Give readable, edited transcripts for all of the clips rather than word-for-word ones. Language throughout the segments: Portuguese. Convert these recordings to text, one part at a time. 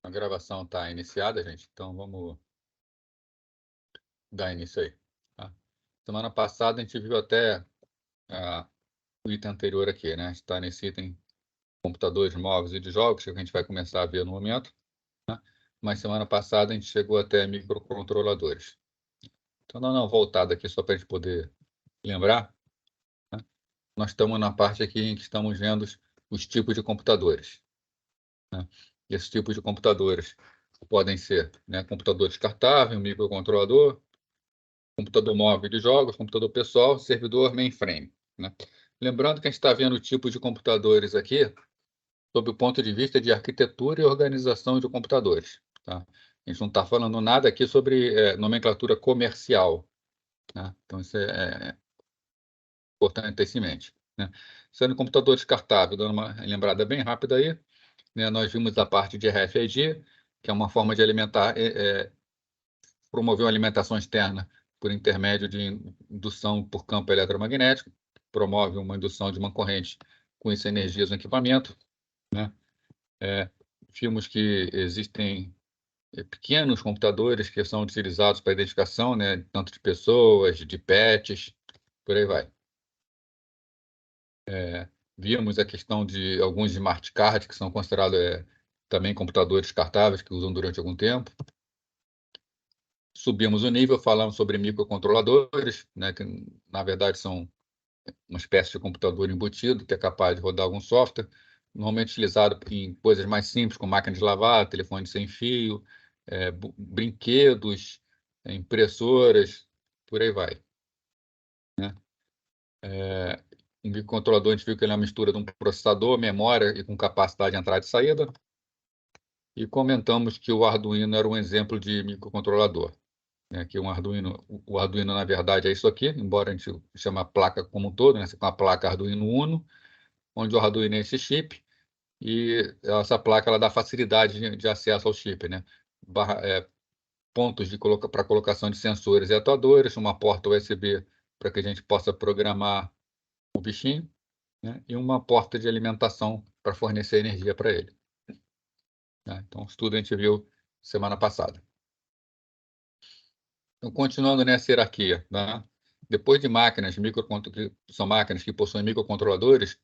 A gravação está iniciada, gente, então vamos dar início aí. Tá? Semana passada a gente viu até o item anterior aqui, né? Está nesse item computadores móveis e de jogos, que a gente vai começar a ver no momento. Né? Mas semana passada a gente chegou até microcontroladores. Então, dando uma voltada aqui só para a gente poder lembrar, né? Nós estamos na parte aqui em que estamos vendo os tipos de computadores. Né? E esses tipos de computadores podem ser, né, computador descartável, microcontrolador, computador móvel de jogos, computador pessoal, servidor mainframe. Né? Lembrando que a gente está vendo o tipo de computadores aqui sob o ponto de vista de arquitetura e organização de computadores. Tá? A gente não está falando nada aqui sobre nomenclatura comercial. Né? Então, isso é importante ter isso em mente. Né? Sendo computador descartável, dando uma lembrada bem rápida aí, né, nós vimos a parte de RFID, que é uma forma de alimentar, promover uma alimentação externa por intermédio de indução por campo eletromagnético, promove uma indução de uma corrente com isso energias no equipamento. Né? Vimos que existem pequenos computadores que são utilizados para identificação, né, tanto de pessoas, de pets, por aí vai. Vimos a questão de alguns smart cards, que são considerados também computadores descartáveis, que usam durante algum tempo. Subimos o nível, falamos sobre microcontroladores, né, que na verdade são uma espécie de computador embutido, que é capaz de rodar algum software, normalmente utilizado em coisas mais simples, como máquina de lavar, telefone sem fio, brinquedos, impressoras, por aí vai. Né? Um microcontrolador, a gente viu que ele é uma mistura de um processador, memória e com capacidade de entrada e saída. E comentamos que o Arduino era um exemplo de microcontrolador. Que o Arduino, na verdade, é isso aqui, embora a gente chame a placa como um todo, né? Você tem uma placa Arduino Uno, onde o Arduino é esse chip, e essa placa ela dá facilidade de acesso ao chip, né? Pontos para colocação de sensores e atuadores, uma porta USB para que a gente possa programar o bichinho, né? E uma porta de alimentação para fornecer energia para ele. Né? Então, isso tudo a gente viu semana passada. Então, continuando nessa hierarquia, né? Depois de máquinas, que são máquinas que possuem microcontroladores,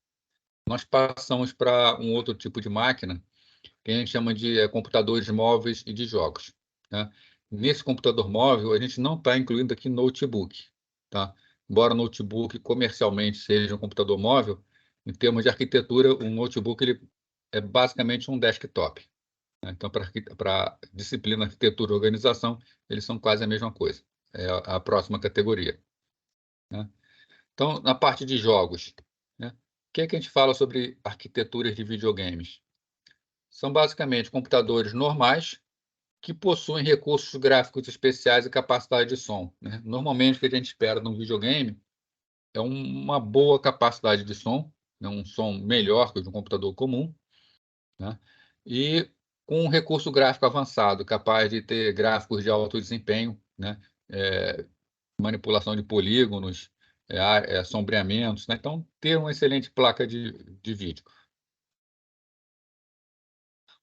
nós passamos para um outro tipo de máquina, que a gente chama de computadores móveis e de jogos. Né? Nesse computador móvel, a gente não está incluindo aqui notebook. Tá? Embora notebook comercialmente seja um computador móvel, em termos de arquitetura, um notebook ele é basicamente um desktop. Né? Então, para disciplina, arquitetura e organização, eles são quase a mesma coisa. É a próxima categoria. Né? Então, na parte de jogos, né? O que é que a gente fala sobre arquiteturas de videogames? São basicamente computadores normais que possuem recursos gráficos especiais e capacidade de som. Né? Normalmente, o que a gente espera num videogame é uma boa capacidade de som, né? Um som melhor que o de um computador comum, né? E com um recurso gráfico avançado, capaz de ter gráficos de alto desempenho, né? Manipulação de polígonos, sombreamentos, né? Então, ter uma excelente placa de vídeo.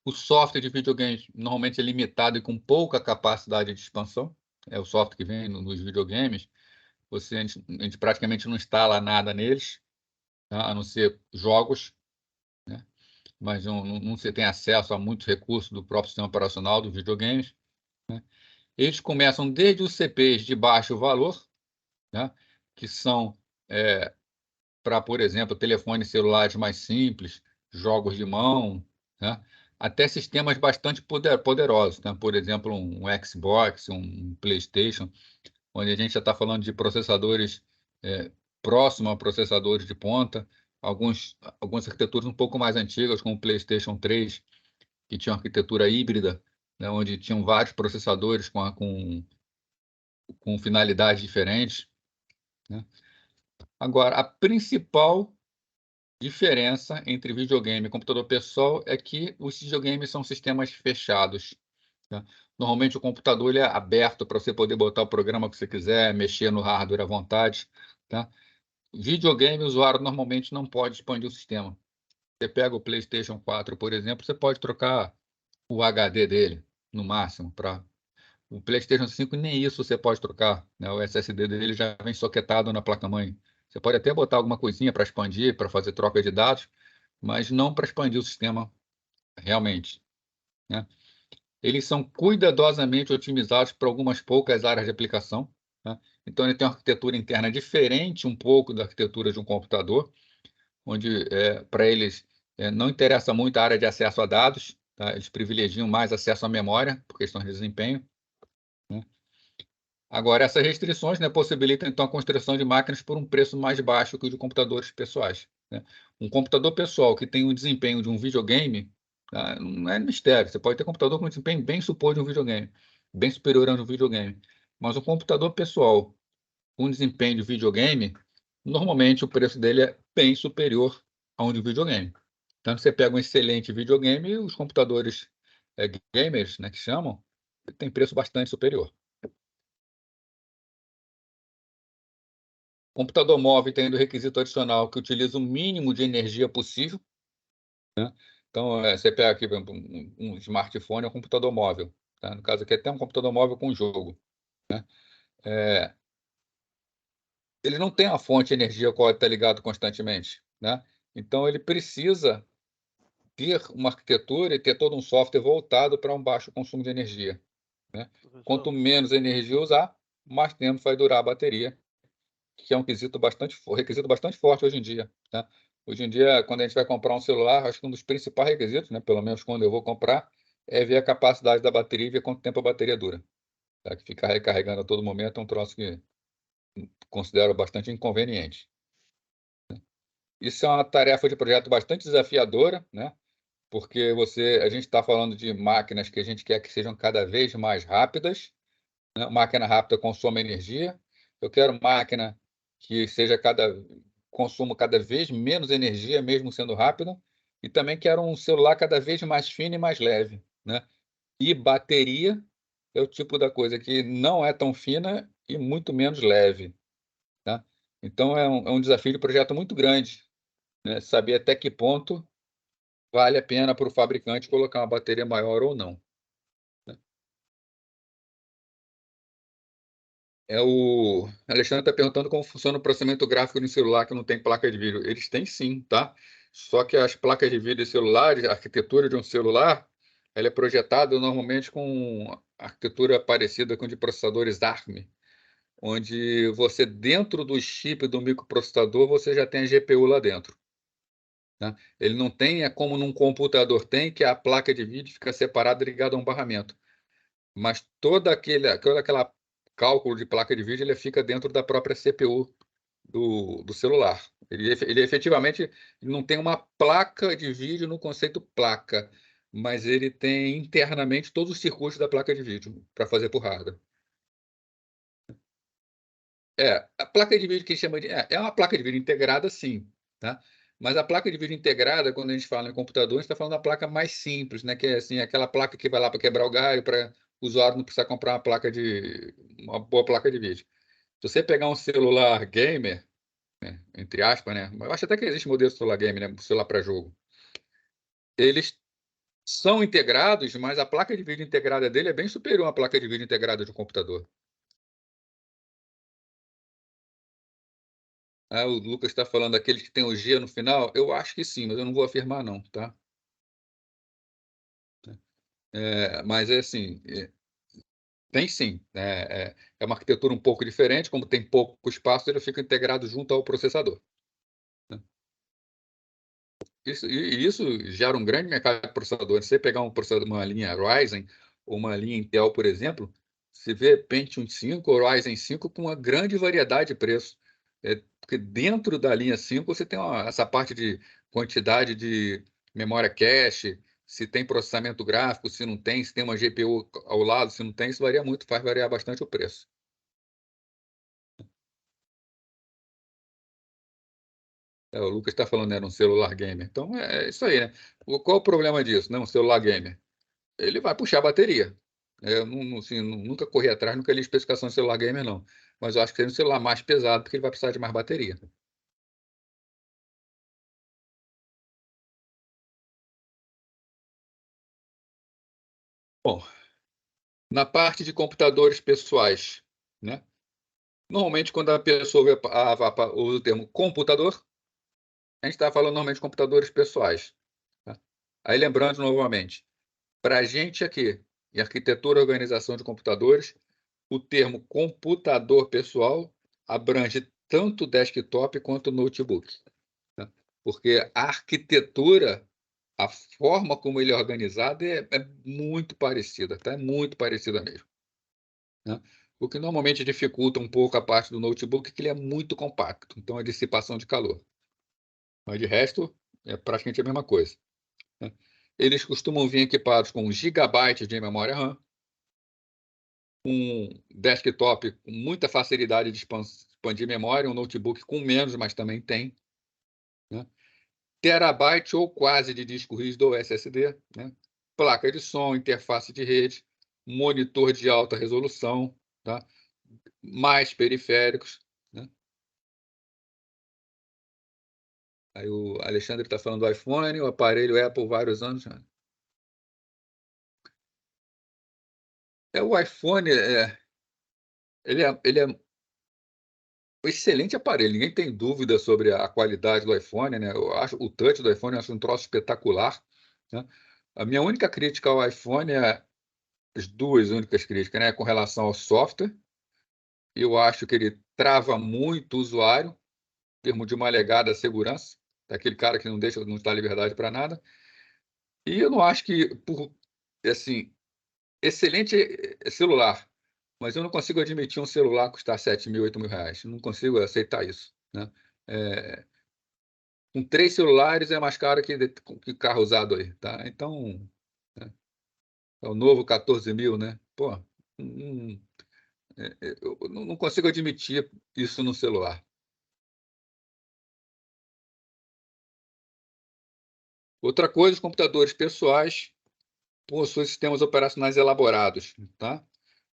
O software de videogames normalmente é limitado e com pouca capacidade de expansão. É o software que vem nos videogames. A gente praticamente não instala nada neles, tá? A não ser jogos, né? Mas não se tem acesso a muitos recursos do próprio sistema operacional dos videogames. Né? Eles começam desde os CPs de baixo valor, né? Que são para, por exemplo, telefones celulares mais simples, jogos de mão, né? Até sistemas bastante poderosos, né? Por exemplo, um Xbox, um PlayStation, onde a gente já está falando de processadores próximos a processadores de ponta, algumas arquiteturas um pouco mais antigas, como o PlayStation 3, que tinha uma arquitetura híbrida, né? Onde tinham vários processadores com finalidades diferentes. Né? Agora, a principal diferença entre videogame e computador pessoal é que os videogames são sistemas fechados. Tá? Normalmente o computador ele é aberto para você poder botar o programa que você quiser, mexer no hardware à vontade. Tá? Videogame, o usuário normalmente não pode expandir o sistema. Você pega o PlayStation 4, por exemplo, você pode trocar o HD dele, no máximo, para o PlayStation 5, nem isso você pode trocar, né? O SSD dele já vem soquetado na placa-mãe. Você pode até botar alguma coisinha para expandir, para fazer troca de dados, mas não para expandir o sistema realmente, né? Eles são cuidadosamente otimizados para algumas poucas áreas de aplicação, né? Então, ele tem uma arquitetura interna diferente um pouco da arquitetura de um computador, onde, para eles, não interessa muito a área de acesso a dados, tá? Eles privilegiam mais acesso à memória, por questões de desempenho, né? Agora, essas restrições, né, possibilitam, então, a construção de máquinas por um preço mais baixo que o de computadores pessoais, né? Um computador pessoal que tem o desempenho de um videogame, tá? Não é mistério. Você pode ter computador com desempenho bem superior de um videogame, bem superior a um videogame. Mas um computador pessoal com desempenho de videogame, normalmente o preço dele é bem superior a um de videogame. Então, você pega um excelente videogame, os computadores gamers, né, que chamam, tem preço bastante superior. Computador móvel tem o requisito adicional que utiliza o mínimo de energia possível, né? Então, você pega aqui, por exemplo, um smartphone, é um computador móvel, tá? No caso aqui, até um computador móvel com jogo, né? É, ele não tem a fonte de energia ao qual ele está ligado constantemente, né? Então, ele precisa ter uma arquitetura e ter todo um software voltado para um baixo consumo de energia, né? Professor, Quanto menos energia usar, mais tempo vai durar a bateria, que é um requisito bastante forte hoje em dia, né? Hoje em dia, quando a gente vai comprar um celular, acho que um dos principais requisitos, né, pelo menos quando eu vou comprar, é ver a capacidade da bateria e ver quanto tempo a bateria dura, tá? Que ficar recarregando a todo momento é um troço que considero bastante inconveniente. Isso é uma tarefa de projeto bastante desafiadora, né? Porque a gente está falando de máquinas que a gente quer que sejam cada vez mais rápidas, né? Máquina rápida consome energia. Eu quero máquina que consuma cada vez menos energia, mesmo sendo rápida. E também quero um celular cada vez mais fino e mais leve, né? E bateria é o tipo da coisa que não é tão fina e muito menos leve, tá? Então é um desafio de projeto muito grande, né? Saber até que ponto vale a pena para o fabricante colocar uma bateria maior ou não. O Alexandre está perguntando como funciona o processamento gráfico no celular que não tem placa de vídeo. Eles têm sim, tá? Só que as placas de vídeo de celulares, a arquitetura de um celular, ela é projetada normalmente com arquitetura parecida com de processadores ARM, onde você, dentro do chip do microprocessador, você já tem a GPU lá dentro, né? Ele não tem, é como num computador tem, que a placa de vídeo fica separada ligada a um barramento. Mas todo aquela cálculo de placa de vídeo, ele fica dentro da própria CPU do celular. Ele efetivamente não tem uma placa de vídeo no conceito placa, mas ele tem internamente todos os circuitos da placa de vídeo para fazer por hardware. A placa de vídeo que chama de. É uma placa de vídeo integrada, sim, tá? Mas a placa de vídeo integrada, quando a gente fala em computador, a gente está falando da placa mais simples, né? Que é assim, aquela placa que vai lá para quebrar o galho, para o usuário não precisar comprar uma boa placa de vídeo. Se você pegar um celular gamer, né, entre aspas, né? Eu acho até que existe modelo de celular gamer, né? Celular para jogo. Eles são integrados, mas a placa de vídeo integrada dele é bem superior à placa de vídeo integrada de um computador. Ah, o Lucas está falando daqueles que tem o G no final. Eu acho que sim, mas eu não vou afirmar não, tá? Mas é assim, tem sim, né? É uma arquitetura um pouco diferente, como tem pouco espaço, ele fica integrado junto ao processador, né? Isso gera um grande mercado de processadores. Se você pegar um processador, uma linha Ryzen ou uma linha Intel, por exemplo, você vê Pentium 5 ou Ryzen 5 com uma grande variedade de preço. Porque dentro da linha 5 você tem essa parte de quantidade de memória cache, se tem processamento gráfico, se não tem, se tem uma GPU ao lado, se não tem, isso varia muito, faz variar bastante o preço. O Lucas está falando, era um celular gamer. Então é isso aí, né? Qual o problema disso, né? Um celular gamer? Ele vai puxar a bateria. Eu assim, nunca corri atrás, nunca li especificação de celular gamer, não. Mas eu acho que seria um celular mais pesado, porque ele vai precisar de mais bateria. Bom, na parte de computadores pessoais, né? Normalmente, quando a pessoa usa o termo computador, a gente está falando normalmente de computadores pessoais. Tá? Aí, lembrando novamente, para a gente aqui, em arquitetura e organização de computadores, o termo computador pessoal abrange tanto desktop quanto notebook. Tá? Porque a arquitetura, a forma como ele é organizado é muito parecida, tá? É muito parecida mesmo. Né? O que normalmente dificulta um pouco a parte do notebook é que ele é muito compacto, então a dissipação de calor. Mas de resto, é praticamente a mesma coisa. Né? Eles costumam vir equipados com gigabytes de memória RAM, um desktop com muita facilidade de expandir memória, um notebook com menos, mas também tem. Né? Terabyte ou quase de disco rígido ou SSD, né? Placa de som, interface de rede, monitor de alta resolução, tá? Mais periféricos. Né? Aí o Alexandre está falando do iPhone, o aparelho Apple vários anos. Né? O iPhone ele é um excelente aparelho, ninguém tem dúvida sobre a qualidade do iPhone, né? Eu acho o touch do iPhone, eu acho um troço espetacular. Né? A minha única crítica ao iPhone as duas únicas críticas, né? Com relação ao software. Eu acho que ele trava muito o usuário, em termos de uma alegada segurança, daquele cara que não deixa, não dá liberdade para nada. E eu não acho que, assim, excelente celular, mas eu não consigo admitir um celular custar 7.000, 8.000 reais. Não consigo aceitar isso. Né? É, com 3 celulares é mais caro que carro usado aí. Tá? Então, né? É o novo 14.000, né? Pô, eu não consigo admitir isso no celular. Outra coisa, os computadores pessoais possuem sistemas operacionais elaborados, tá?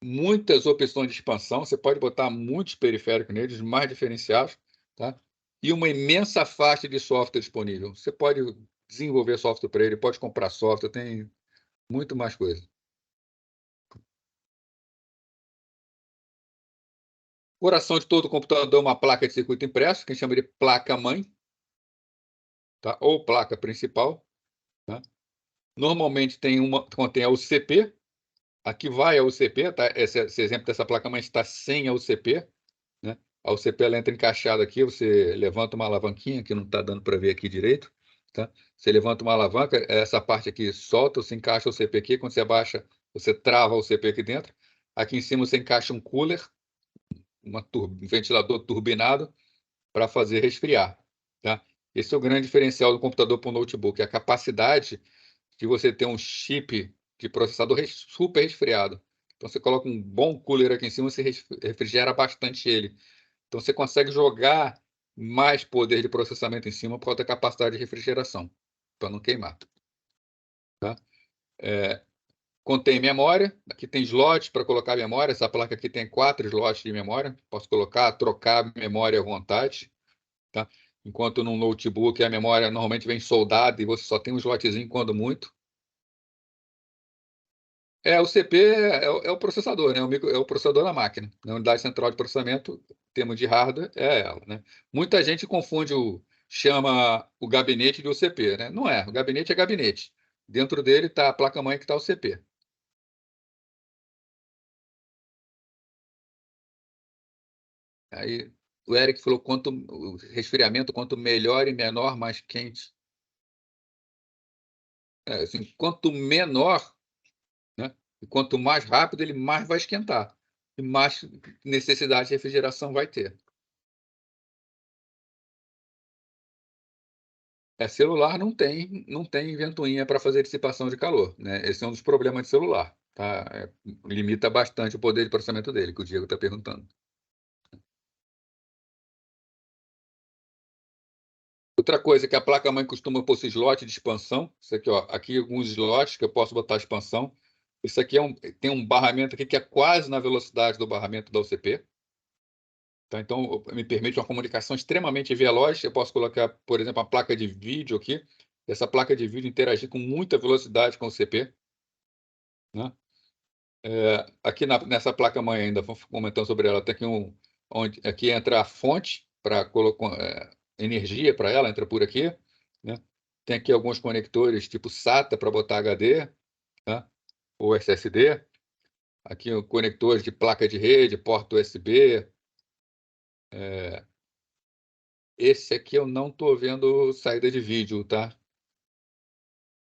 Muitas opções de expansão, você pode botar muitos periféricos neles, mais diferenciados, tá? E uma imensa faixa de software disponível. Você pode desenvolver software para ele, pode comprar software, tem muito mais coisa. Coração de todo computador é uma placa de circuito impresso, que a gente chama de placa-mãe, tá? Ou placa principal. Tá? Normalmente contém a UCP, aqui vai a UCP, tá? Esse exemplo dessa placa-mãe está sem a UCP, né? A UCP ela entra encaixada aqui, você levanta uma alavanquinha, que não está dando para ver aqui direito, tá? Você levanta uma alavanca, essa parte aqui solta, você encaixa o UCP aqui, quando você abaixa, você trava o UCP aqui dentro. Aqui em cima você encaixa um cooler, um ventilador turbinado, para fazer resfriar, tá? Esse é o grande diferencial do computador para o notebook, a capacidade de você ter um chip de processador super resfriado. Então, você coloca um bom cooler aqui em cima, você refrigera bastante ele. Então, você consegue jogar mais poder de processamento em cima por causa da capacidade de refrigeração, para não queimar. Tá? Contém memória, aqui tem slot para colocar memória, essa placa aqui tem 4 slots de memória, posso colocar, trocar memória à vontade. Tá? Enquanto no notebook a memória normalmente vem soldada e você só tem um slotzinho quando muito. O CP é o processador, né? É o processador da máquina. Na unidade central de processamento, em termos de hardware, é ela, né? Muita gente confunde, chama o gabinete de UCP, né? Não é, o gabinete é gabinete. Dentro dele está a placa-mãe que está o CP. Aí o Eric falou o resfriamento, quanto melhor e menor, mais quente. Assim, quanto menor, né? E quanto mais rápido, ele mais vai esquentar. E mais necessidade de refrigeração vai ter. Celular não tem ventoinha para fazer dissipação de calor, né? Esse é um dos problemas de celular, tá? Limita bastante o poder de processamento dele, que o Diego está perguntando. Outra coisa que a placa-mãe costuma possuir slot de expansão. Isso aqui, ó, aqui alguns slots que eu posso botar expansão. Isso aqui tem um barramento aqui que é quase na velocidade do barramento da UCP. Tá? Então, me permite uma comunicação extremamente veloz. Eu posso colocar, por exemplo, uma placa de vídeo aqui. Essa placa de vídeo interagir com muita velocidade com o CP. né? Aqui nessa placa-mãe ainda, vamos comentando sobre ela, tem aqui onde aqui entra a fonte para colocar energia para ela, entra por aqui, né? Tem aqui alguns conectores tipo SATA para botar HD, né? Ou SSD. Aqui o conector de placa de rede, porta USB. Esse aqui eu não estou vendo saída de vídeo, tá?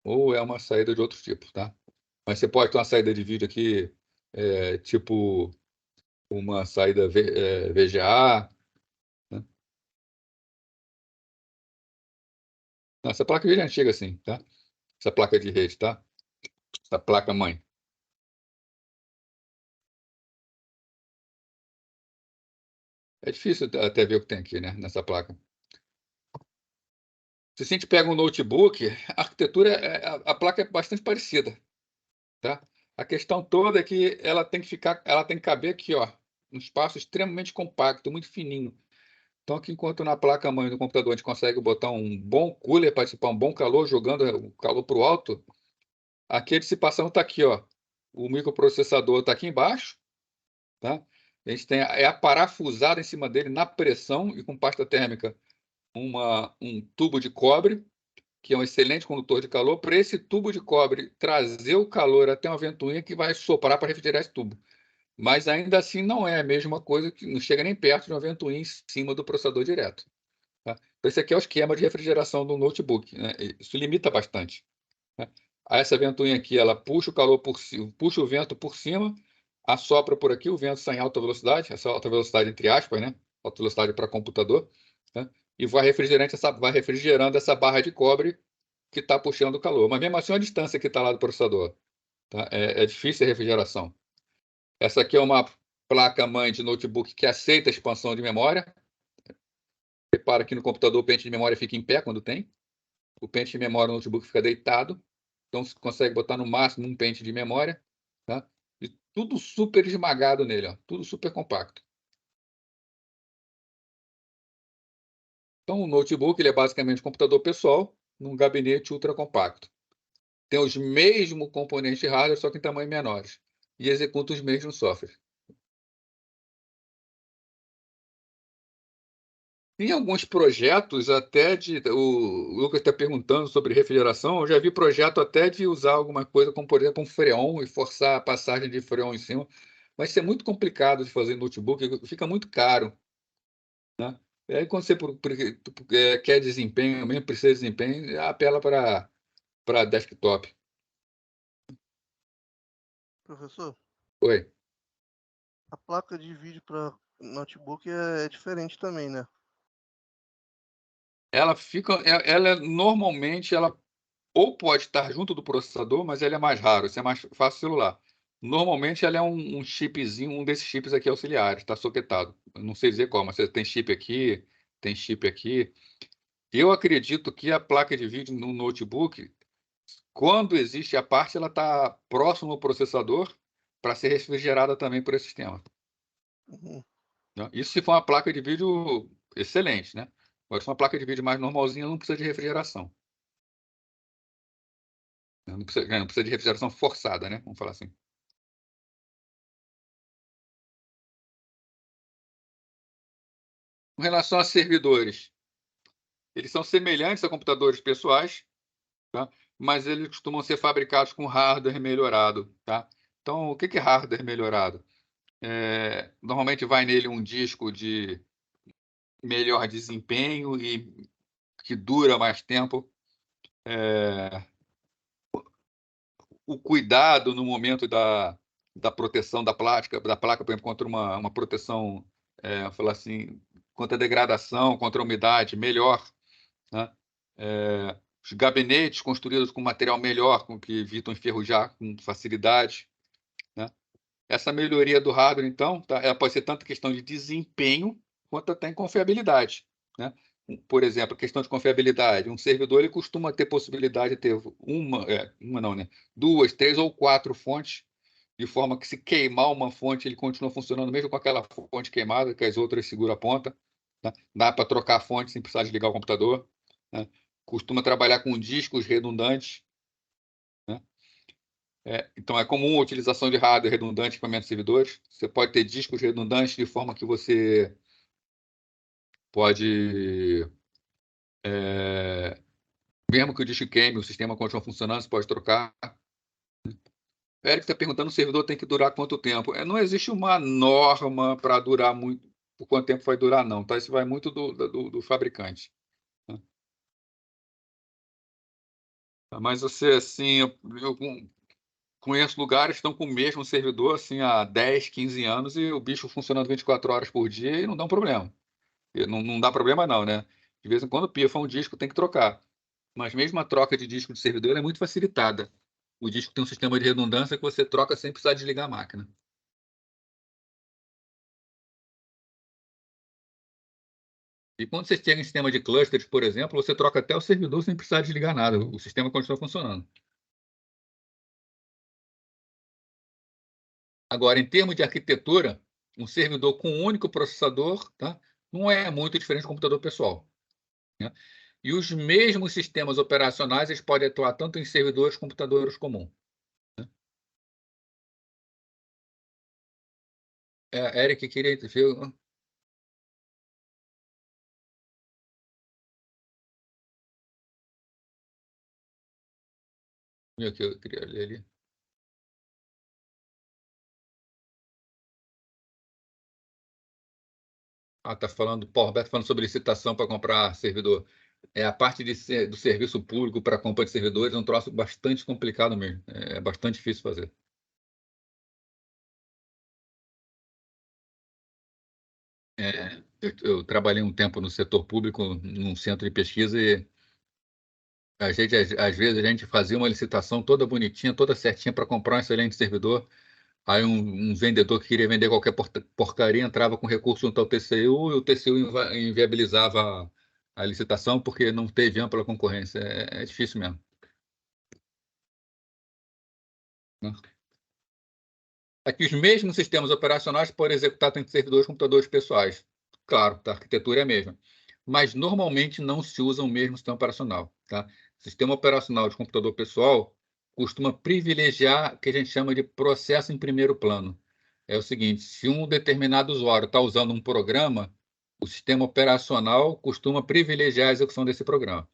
Ou é uma saída de outro tipo, tá? Mas você pode ter uma saída de vídeo aqui, tipo uma saída VGA, né? Não, essa placa de vídeo é antiga, assim, tá? Essa placa de rede, tá? Essa placa-mãe. É difícil até ver o que tem aqui, né? Nessa placa. Se a gente pega um notebook, a arquitetura, a placa é bastante parecida, tá? A questão toda é que ela tem que caber aqui, ó, num espaço extremamente compacto, muito fininho. Então, aqui, enquanto na placa-mãe do computador a gente consegue botar um bom cooler para dissipar um bom calor, jogando o calor para o alto, aqui a dissipação está aqui, ó. O microprocessador está aqui embaixo, tá? A gente tem parafusada em cima dele na pressão e com pasta térmica um tubo de cobre, que é um excelente condutor de calor, para esse tubo de cobre trazer o calor até uma ventoinha que vai soprar para refrigerar esse tubo. Mas ainda assim não é a mesma coisa, que não chega nem perto de uma ventoinha em cima do processador direto. Tá? Então, esse aqui é o esquema de refrigeração do notebook, né? Isso limita bastante, né? Essa ventoinha aqui, ela puxa o calor por cima, puxa o vento por cima, assopra por aqui, o vento sai em alta velocidade, essa alta velocidade entre aspas, né? Alta velocidade para computador, né? E vai refrigerando essa barra de cobre que está puxando o calor. Mas mesmo assim, a distância que está lá do processador, tá? É difícil a refrigeração. Essa aqui é uma placa-mãe de notebook que aceita a expansão de memória. Repara que no computador o pente de memória fica em pé quando tem. O pente de memória no notebook fica deitado. Então você consegue botar no máximo um pente de memória, tá? E tudo super esmagado nele, ó. Tudo super compacto. Então o notebook ele é basicamente um computador pessoal num gabinete ultra compacto. Tem os mesmos componentes de hardware, só que em tamanhos menores. E executa os mesmos softwares. Tem alguns projetos até de. O Lucas está perguntando sobre refrigeração. Eu já vi projeto até de usar alguma coisa, como por exemplo um freon e forçar a passagem de freon em cima. Mas isso é muito complicado de fazer em notebook, fica muito caro, né? E aí, quando você quer desempenho, mesmo precisa de desempenho, apela para desktop. Professor, Oi. a placa de vídeo para notebook é diferente também, né? Normalmente, ela ou pode estar junto do processador, mas ele é mais raro, isso é mais fácil celular. Normalmente ela é um chipzinho, um desses chips aqui auxiliares, está soquetado. Eu não sei dizer qual, mas você tem chip aqui, tem chip aqui. Eu acredito que a placa de vídeo no notebook, quando existe a parte, ela está próximo ao processador para ser refrigerada também por esse sistema, Uhum. né? Isso se for uma placa de vídeo excelente, né? Agora, se for uma placa de vídeo mais normalzinha, não precisa de refrigeração. Não precisa de refrigeração forçada, né? Vamos falar assim. Com relação a servidores, eles são semelhantes a computadores pessoais, tá? Mas eles costumam ser fabricados com hardware melhorado, tá? Então, o que é hardware melhorado? Normalmente vai nele um disco de melhor desempenho e que dura mais tempo. O cuidado no momento da proteção da placa, por exemplo, contra uma proteção, falar assim, contra a degradação, contra a umidade, melhor, né? Os gabinetes construídos com material melhor, com que evitam enferrujar com facilidade, né? Essa melhoria do hardware, então, tá? Ela pode ser tanto questão de desempenho quanto até em confiabilidade, né? Por exemplo, questão de confiabilidade. Um servidor ele costuma ter possibilidade de ter uma não, né? Duas, três ou quatro fontes, de forma que se queimar uma fonte, ele continua funcionando mesmo com aquela fonte queimada, que as outras seguram a ponta, né? Dá para trocar a fonte sem precisar desligar o computador, né? Costuma trabalhar com discos redundantes, né? Então, é comum a utilização de hardware redundante em equipamentos de servidores. Você pode ter discos redundantes de forma que você pode, mesmo que o disco queime, o sistema continua funcionando, você pode trocar. O Eric está perguntando se o servidor tem que durar quanto tempo. Não existe uma norma para durar muito, por quanto tempo vai durar, não. Tá? Isso vai muito do fabricante. Né? Mas você, assim, eu conheço lugares que estão com o mesmo servidor assim, há 10, 15 anos e o bicho funcionando 24 horas por dia e não dá um problema. E não dá problema não, né? De vez em quando pifa um disco, tem que trocar. Mas mesmo a troca de disco de servidor é muito facilitada. O disco tem um sistema de redundância que você troca sem precisar desligar a máquina. E quando você chega em sistema de clusters, por exemplo, você troca até o servidor sem precisar desligar nada. O sistema continua funcionando. Agora, em termos de arquitetura, um servidor com um único processador, tá, não é muito diferente do computador pessoal. Né? E os mesmos sistemas operacionais eles podem atuar tanto em servidores como computadores comuns. Né? Eric, queria ver. Aqui, eu queria ler ali. Tá falando, Paulo Roberto falando sobre licitação para comprar servidor. A parte do serviço público para compra de servidores é um troço bastante complicado mesmo. É bastante difícil fazer. Eu trabalhei um tempo no setor público, num centro de pesquisa, e às vezes a gente fazia uma licitação toda bonitinha, toda certinha para comprar um excelente servidor. Aí um vendedor que queria vender qualquer porcaria entrava com recurso junto ao TCU e o TCU inviabilizava a licitação porque não teve ampla concorrência. É difícil mesmo. Né? Aqui os mesmos sistemas operacionais podem executar tanto servidores como computadores pessoais. Claro, a arquitetura é a mesma. Mas normalmente não se usa o mesmo sistema operacional. Tá? Sistema operacional de computador pessoal costuma privilegiar o que a gente chama de processo em primeiro plano. É o seguinte, se um determinado usuário está usando um programa, o sistema operacional costuma privilegiar a execução desse programa.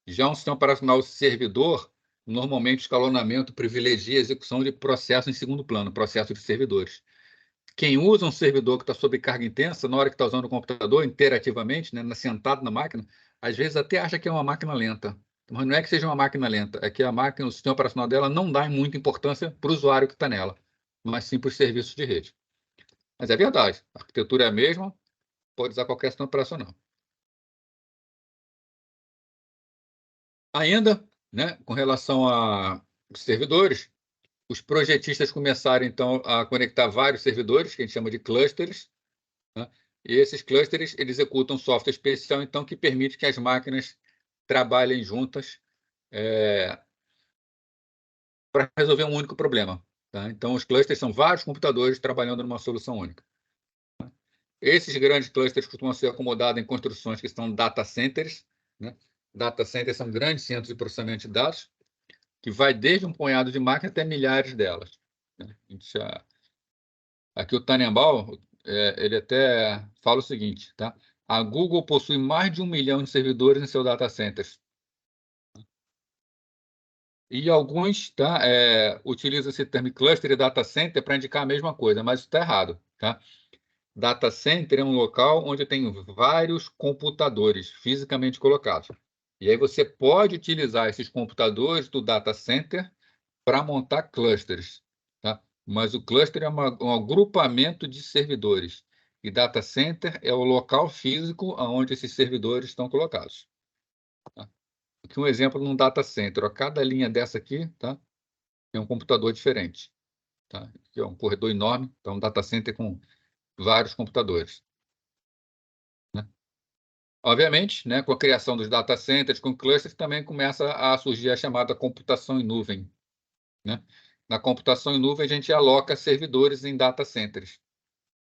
Já um sistema operacional servidor, normalmente o escalonamento privilegia a execução de processo em segundo plano, processo de servidores. Quem usa um servidor que está sob carga intensa, na hora que está usando o computador, interativamente, né, sentado na máquina, às vezes até acha que é uma máquina lenta. Mas não é que seja uma máquina lenta, é que a máquina, o sistema operacional dela não dá muita importância para o usuário que está nela, mas sim para os serviços de rede. Mas é verdade, a arquitetura é a mesma, pode usar qualquer sistema operacional. Ainda, né, com relação a servidores, os projetistas começaram, então, a conectar vários servidores, que a gente chama de clusters, né? E esses clusters eles executam software especial, então, que permite que as máquinas trabalhem juntas para resolver um único problema. Tá? Então, os clusters são vários computadores trabalhando numa solução única. Esses grandes clusters costumam ser acomodados em construções que são data centers. Né? Data centers são grandes centros de processamento de dados, que vai desde um punhado de máquinas até milhares delas. Né? Aqui o Tannenbaum, ele até fala o seguinte, tá? A Google possui mais de 1 milhão de servidores em seu data centers. E alguns utilizam esse termo cluster e data center para indicar a mesma coisa, mas isso está errado. Tá? Data center é um local onde tem vários computadores fisicamente colocados. E aí você pode utilizar esses computadores do data center para montar clusters. Tá? Mas o cluster é um agrupamento de servidores. E data center é o local físico onde esses servidores estão colocados. Tá? Aqui um exemplo num data center. A cada linha dessa aqui, tá? Tem um computador diferente. Tá? Aqui é um corredor enorme, então um data center com vários computadores. Né? Obviamente, né, com a criação dos data centers, com clusters, também começa a surgir a chamada computação em nuvem. Né? Na computação em nuvem, a gente aloca servidores em data centers.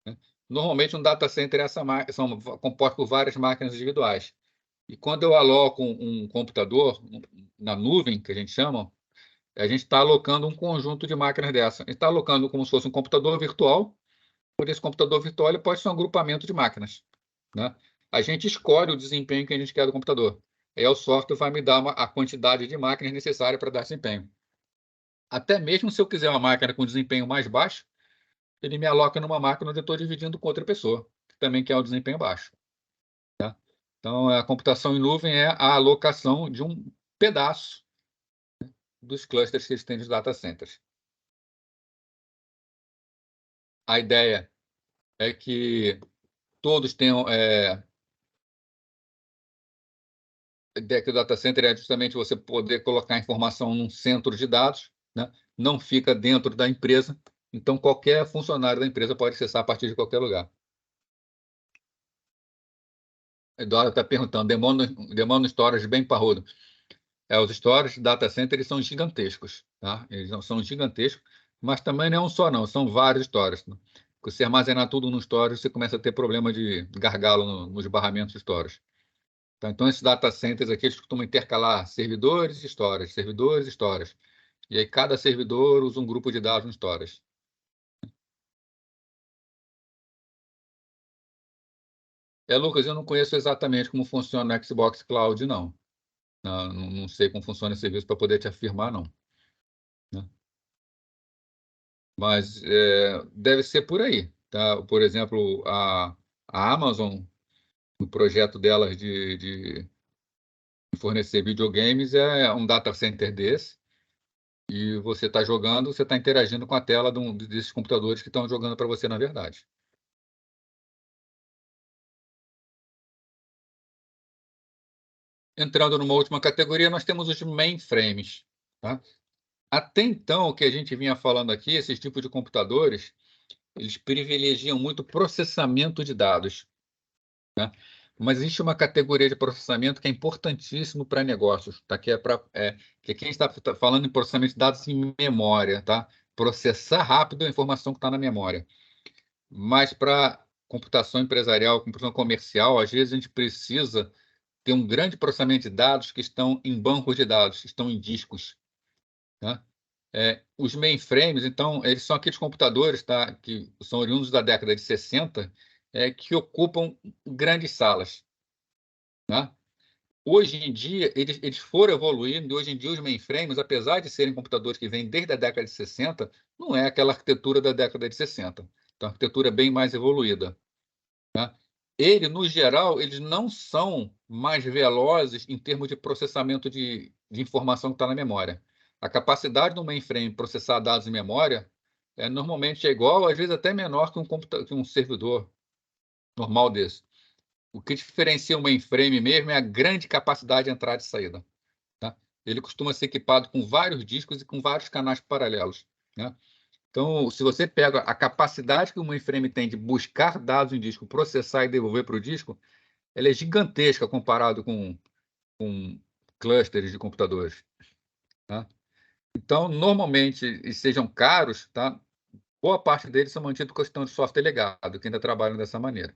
Né? Normalmente, um data center são composto por várias máquinas individuais. E quando eu aloco um computador na nuvem, que a gente chama, A gente está alocando um conjunto de máquinas dessa. A gente está alocando como se fosse um computador virtual, por esse computador virtual ele pode ser um agrupamento de máquinas, né? A gente escolhe o desempenho que a gente quer do computador. Aí o software vai me dar a quantidade de máquinas necessária para dar desempenho. Até mesmo se eu quiser uma máquina com desempenho mais baixo, ele me aloca numa máquina onde eu estou dividindo com outra pessoa, que também quer o desempenho baixo. Tá? Então, a computação em nuvem é a alocação de um pedaço dos clusters que existem nos data centers. A ideia é que todos tenham... a ideia que o data center é justamente você poder colocar informação num centro de dados, né? Não fica dentro da empresa, então qualquer funcionário da empresa pode acessar a partir de qualquer lugar. Eduardo está perguntando, demanda storage bem parrudo. Os storage data center eles são gigantescos, tá? Eles não são gigantescos, mas também não é um só, não, são vários storage. Né? Se você armazenar tudo no storage, você começa a ter problema de gargalo nos barramentos de storage. Tá? Então, esses data centers aqui, eles costumam intercalar servidores e storage, servidores e storage. E aí, cada servidor usa um grupo de dados no storage. Lucas, eu não conheço exatamente como funciona o Xbox Cloud, não. Não sei como funciona esse serviço para poder te afirmar, não. Né? Mas deve ser por aí. Tá? Por exemplo, a Amazon, o projeto delas de fornecer videogames é um data center desse, e você está jogando, você está interagindo com a tela desses computadores que estão jogando para você, na verdade. Entrando numa última categoria, nós temos os mainframes. Tá? Até então, o que a gente vinha falando aqui, esses tipos de computadores, eles privilegiam muito processamento de dados. Né? Mas existe uma categoria de processamento que é importantíssimo para negócios, tá? Que quem está falando em processamento de dados em memória, tá? Processar rápido a informação que está na memória. Mas para computação empresarial, computação comercial, às vezes a gente precisa ter um grande processamento de dados que estão em bancos de dados, que estão em discos. Tá? Os mainframes, então, eles são aqueles computadores, tá, que são oriundos da década de 60, que ocupam grandes salas. Tá? Hoje em dia, eles foram evoluindo, e hoje em dia os mainframes, apesar de serem computadores que vêm desde a década de 60, não é aquela arquitetura da década de 60. Então, a arquitetura é bem mais evoluída. Tá? No geral, eles não são mais velozes em termos de processamento de informação que está na memória. A capacidade do mainframe de processar dados em memória normalmente é igual, às vezes até menor que um servidor normal desse. O que diferencia o mainframe mesmo é a grande capacidade de entrada e saída. Tá? Ele costuma ser equipado com vários discos e com vários canais paralelos. Né? Então, se você pega a capacidade que o mainframe tem de buscar dados em disco, processar e devolver para o disco, ela é gigantesca comparado com clusters de computadores. Tá? Então, normalmente, e sejam caros, tá? Boa parte deles são mantidos com questão de software legado, que ainda trabalham dessa maneira.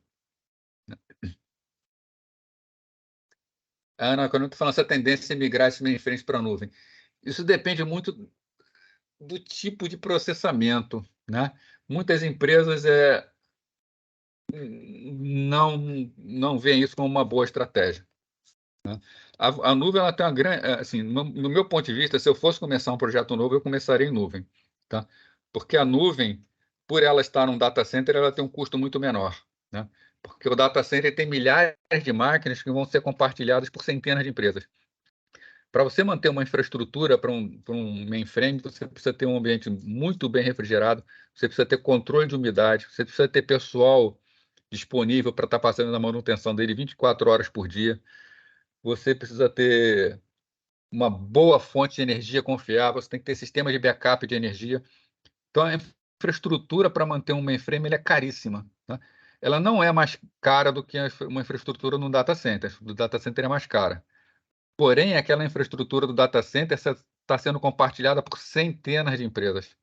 Ana, quando eu estou falando essa tendência é migrar esses mainframes para a nuvem, isso depende muito do tipo de processamento. Né? Muitas empresas não veem isso como uma boa estratégia. Né? A nuvem ela tem uma grande, assim, no meu ponto de vista, se eu fosse começar um projeto novo, eu começaria em nuvem, tá? Porque a nuvem, por ela estar num data center, ela tem um custo muito menor, né? Porque o data center tem milhares de máquinas que vão ser compartilhadas por centenas de empresas. Para você manter uma infraestrutura para um mainframe, você precisa ter um ambiente muito bem refrigerado, você precisa ter controle de umidade, você precisa ter pessoal disponível para estar fazendo a manutenção dele 24 horas por dia. Você precisa ter uma boa fonte de energia confiável, você tem que ter sistemas de backup de energia. Então, a infraestrutura para manter um mainframe é caríssima. Né? Ela não é mais cara do que uma infraestrutura no data center. O data center é mais cara. Porém, aquela infraestrutura do data center está sendo compartilhada por centenas de empresas.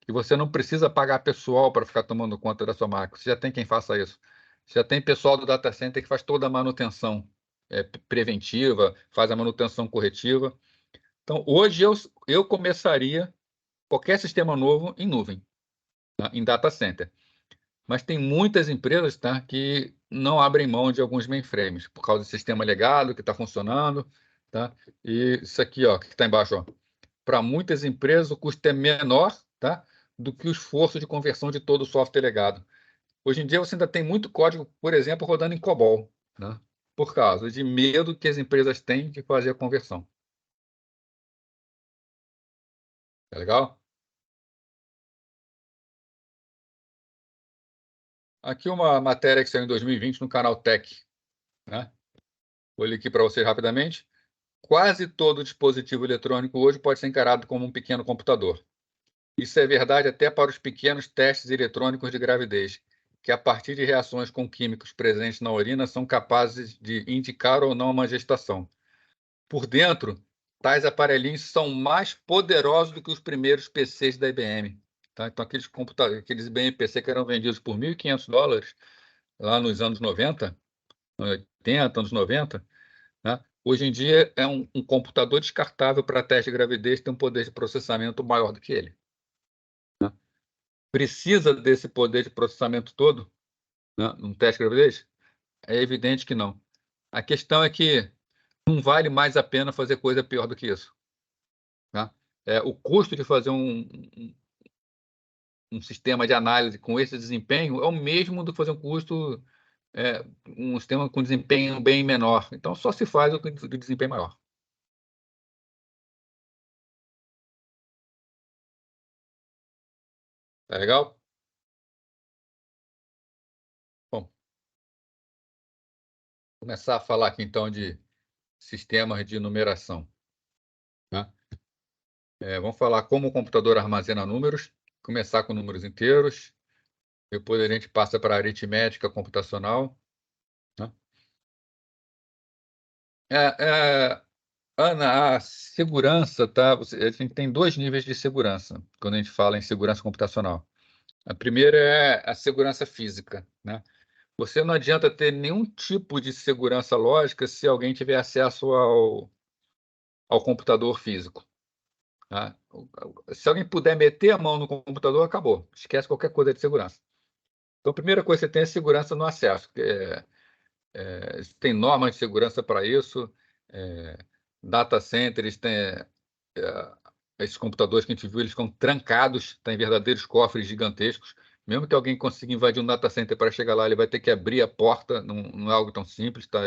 E você não precisa pagar pessoal para ficar tomando conta da sua máquina. Você já tem quem faça isso. Você já tem pessoal do data center que faz toda a manutenção preventiva, faz a manutenção corretiva. Então, hoje eu começaria qualquer sistema novo em nuvem, tá? Em data center. Mas tem muitas empresas, tá, que não abrem mão de alguns mainframes, por causa do sistema legado que está funcionando. Tá? E isso aqui, ó, que está embaixo, para muitas empresas o custo é menor, tá, do que o esforço de conversão de todo o software legado. Hoje em dia você ainda tem muito código, por exemplo, rodando em COBOL, né, por causa de medo que as empresas têm de fazer a conversão. Tá legal? Aqui uma matéria que saiu em 2020 no canal Tech, né? Vou ler aqui para vocês rapidamente. Quase todo dispositivo eletrônico hoje pode ser encarado como um pequeno computador. Isso é verdade até para os pequenos testes eletrônicos de gravidez, que a partir de reações com químicos presentes na urina são capazes de indicar ou não uma gestação. Por dentro, tais aparelhinhos são mais poderosos do que os primeiros PCs da IBM. Tá? Então, aqueles computadores, aqueles IBM PC que eram vendidos por $1.500 lá nos anos 90, 80, anos 90, né? Hoje em dia é um computador descartável para teste de gravidez, tem um poder de processamento maior do que ele. Né? Precisa desse poder de processamento todo, né, num teste de gravidez? É evidente que não. A questão é que não vale mais a pena fazer coisa pior do que isso. Tá? O custo de fazer um sistema de análise com esse desempenho é o mesmo do que fazer um sistema com desempenho bem menor. Então, só se faz o de desempenho maior. Tá legal? Bom, começar a falar aqui, então, de sistemas de numeração. Né? Vamos falar como o computador armazena números, começar com números inteiros, depois a gente passa para a aritmética computacional. Né? Ana, a segurança, tá? A gente tem dois níveis de segurança quando a gente fala em segurança computacional. A primeira é a segurança física, né? Você não adianta ter nenhum tipo de segurança lógica se alguém tiver acesso ao computador físico. Tá? Se alguém puder meter a mão no computador, acabou. Esquece qualquer coisa de segurança. Então, a primeira coisa que você tem é segurança no acesso. Tem normas de segurança para isso. É, data centers têm esses computadores que a gente viu, eles ficam trancados, tá, em verdadeiros cofres gigantescos. Mesmo que alguém consiga invadir um data center para chegar lá, ele vai ter que abrir a porta, não é algo tão simples, tá?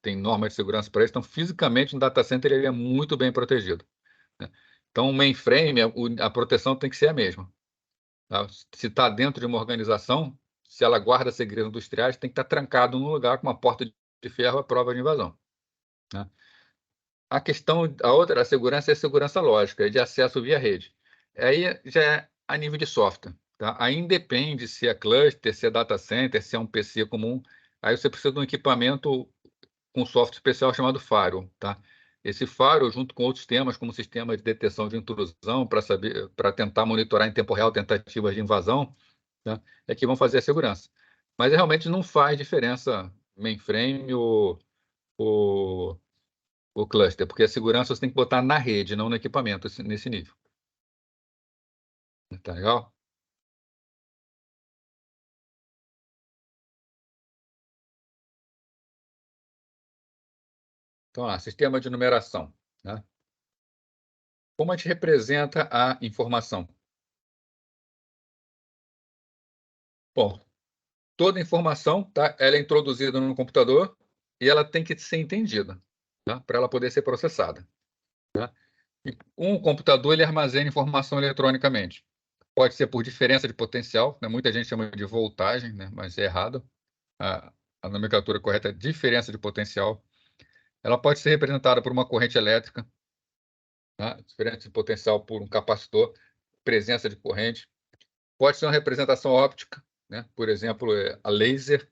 Tem normas de segurança para isso. Então, fisicamente, um data center ele é muito bem protegido. Né? Então, o mainframe, a proteção tem que ser a mesma. Tá? Se está dentro de uma organização, se ela guarda segredos industriais, tem que estar trancado num lugar com uma porta de ferro à prova de invasão. Né? A segurança é a segurança lógica, é de acesso via rede. Aí já é a nível de software. Tá? Aí independe se é cluster, se é data center, se é um PC comum. Aí você precisa de um equipamento com software especial chamado Firewall. Tá? Esse Firewall, junto com outros temas, como sistema de detecção de intrusão, para tentar monitorar em tempo real tentativas de invasão, tá? É que vão fazer a segurança. Mas realmente não faz diferença mainframe ou o cluster, porque a segurança você tem que botar na rede, não no equipamento, nesse nível. Tá legal? Então, sistema de numeração. Né? Como a gente representa a informação? Bom, toda informação, tá, ela é introduzida no computador e ela tem que ser entendida, tá, para ela poder ser processada. Tá? E um computador ele armazena informação eletronicamente. Pode ser por diferença de potencial, né? Muita gente chama de voltagem, né? Mas é errado. A nomenclatura correta é diferença de potencial. Ela pode ser representada por uma corrente elétrica, tá? Diferença de potencial por um capacitor, presença de corrente. Pode ser uma representação óptica, né? Por exemplo, a laser,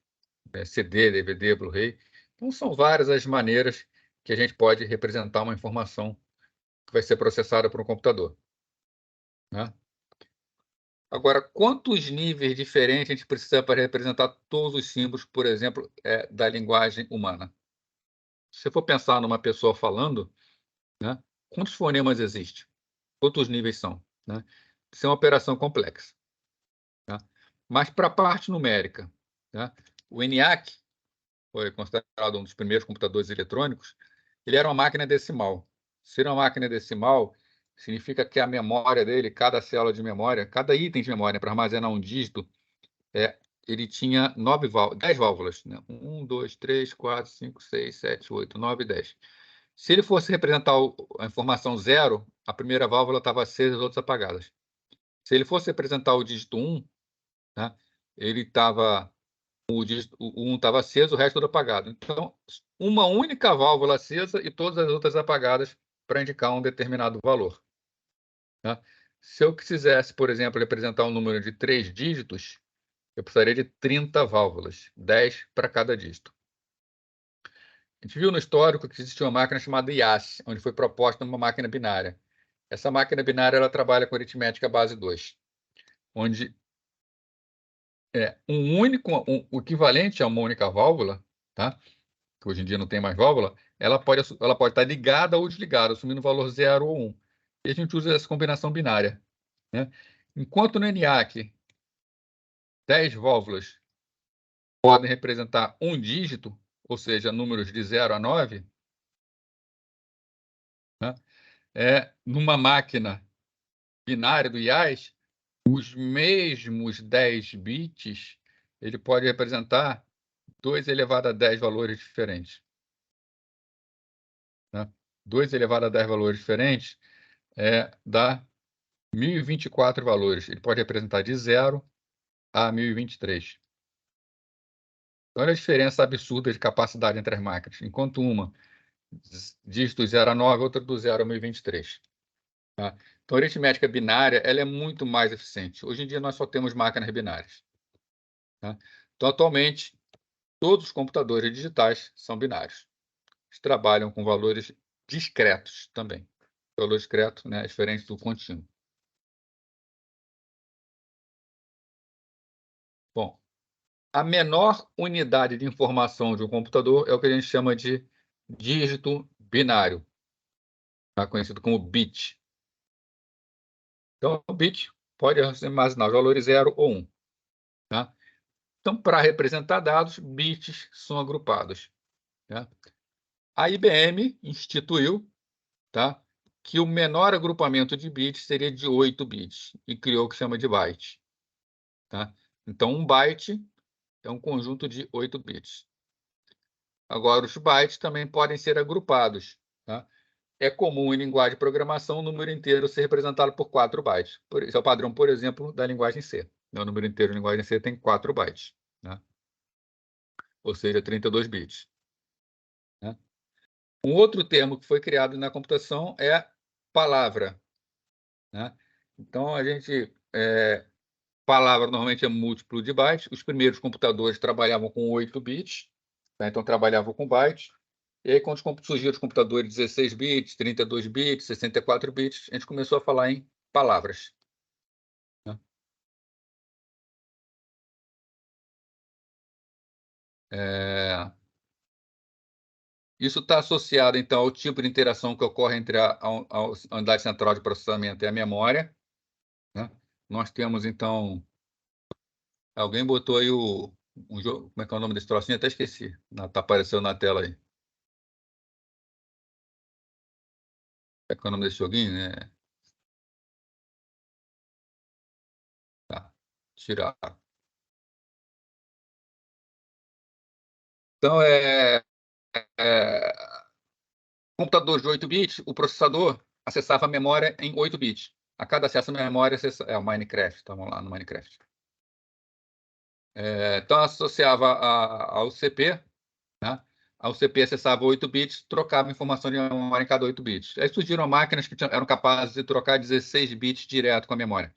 CD, DVD, Blu-ray. Então, são várias as maneiras que a gente pode representar uma informação que vai ser processada por um computador. Né? Agora, quantos níveis diferentes a gente precisa para representar todos os símbolos, por exemplo, da linguagem humana? Se você for pensar numa pessoa falando, né, quantos fonemas existem? Quantos níveis são? Né? Isso é uma operação complexa. Tá? Mas para a parte numérica, tá? O ENIAC foi considerado um dos primeiros computadores eletrônicos. Ele era uma máquina decimal. Ser uma máquina decimal significa que a memória dele, cada célula de memória, cada item de memória para armazenar um dígito, ele tinha 10 válvulas. Né? 1, 2, 3, 4, 5, 6, 7, 8, 9, 10. Se ele fosse representar a informação 0, a primeira válvula estava acesa e as outras apagadas. Se ele fosse representar o dígito 1, né, o 1 estava aceso, o resto todo apagado. Então, uma única válvula acesa e todas as outras apagadas para indicar um determinado valor. Tá? Se eu quisesse, por exemplo, representar um número de 3 dígitos, eu precisaria de 30 válvulas, 10 para cada dígito. A gente viu no histórico que existia uma máquina chamada IAS, onde foi proposta uma máquina binária. Essa máquina binária ela trabalha com aritmética base 2, onde o equivalente a uma única válvula, tá? Que hoje em dia não tem mais válvula, ela pode estar ligada ou desligada, assumindo o valor 0 ou 1. E a gente usa essa combinação binária. Né? Enquanto no ENIAC, 10 válvulas podem representar um dígito, ou seja, números de 0 a 9, né? Numa máquina binária do IAS, os mesmos 10 bits, ele pode representar 2 elevado a 10 valores diferentes. Né? 2 elevado a 10 valores diferentes dá 1024 valores. Ele pode representar de 0 a 1023. Então, olha a diferença absurda de capacidade entre as máquinas. Enquanto uma dígito 0 a 9, outra do 0 a 1023. Tá? Então, a aritmética binária ela é muito mais eficiente. Hoje em dia, nós só temos máquinas binárias. Tá? Então, atualmente, todos os computadores digitais são binários. Eles trabalham com valores discretos também. O valor discreto, né, é diferente do contínuo. Bom, a menor unidade de informação de um computador é o que a gente chama de dígito binário, tá? Conhecido como bit. Então, o bit pode armazenar os valores 0 ou 1. Tá? Então, para representar dados, bits são agrupados. Tá? A IBM instituiu, tá, que o menor agrupamento de bits seria de 8 bits e criou o que chama de byte. Tá? Então, um byte é um conjunto de 8 bits. Agora, os bytes também podem ser agrupados. Tá? É comum em linguagem de programação o número inteiro ser representado por 4 bytes. Esse é o padrão, por exemplo, da linguagem C. O número inteiro da linguagem C tem 4 bytes. Né? Ou seja, 32 bits. Né? Um outro termo que foi criado na computação é palavra. Né? Então, palavra normalmente é múltiplo de bytes. Os primeiros computadores trabalhavam com 8 bits, tá? Então trabalhavam com bytes. E aí, quando surgiram os computadores 16 bits, 32 bits, 64 bits, a gente começou a falar em palavras. Né? Isso está associado, então, ao tipo de interação que ocorre entre a unidade central de processamento e a memória. Né? Nós temos, então... Alguém botou aí um jogo... Como é que é o nome desse trocinho? Até esqueci. Está aparecendo na tela aí. Como é que é o nome desse joguinho? Né? Tá. Tirar. Então, computador de 8 bits, o processador acessava a memória em 8 bits. A cada acesso à memória, o Minecraft, estamos lá no Minecraft. Então, associava ao CP, né? Ao CP acessava 8 bits, trocava informação de memória em cada 8 bits. Aí surgiram máquinas que eram capazes de trocar 16 bits direto com a memória.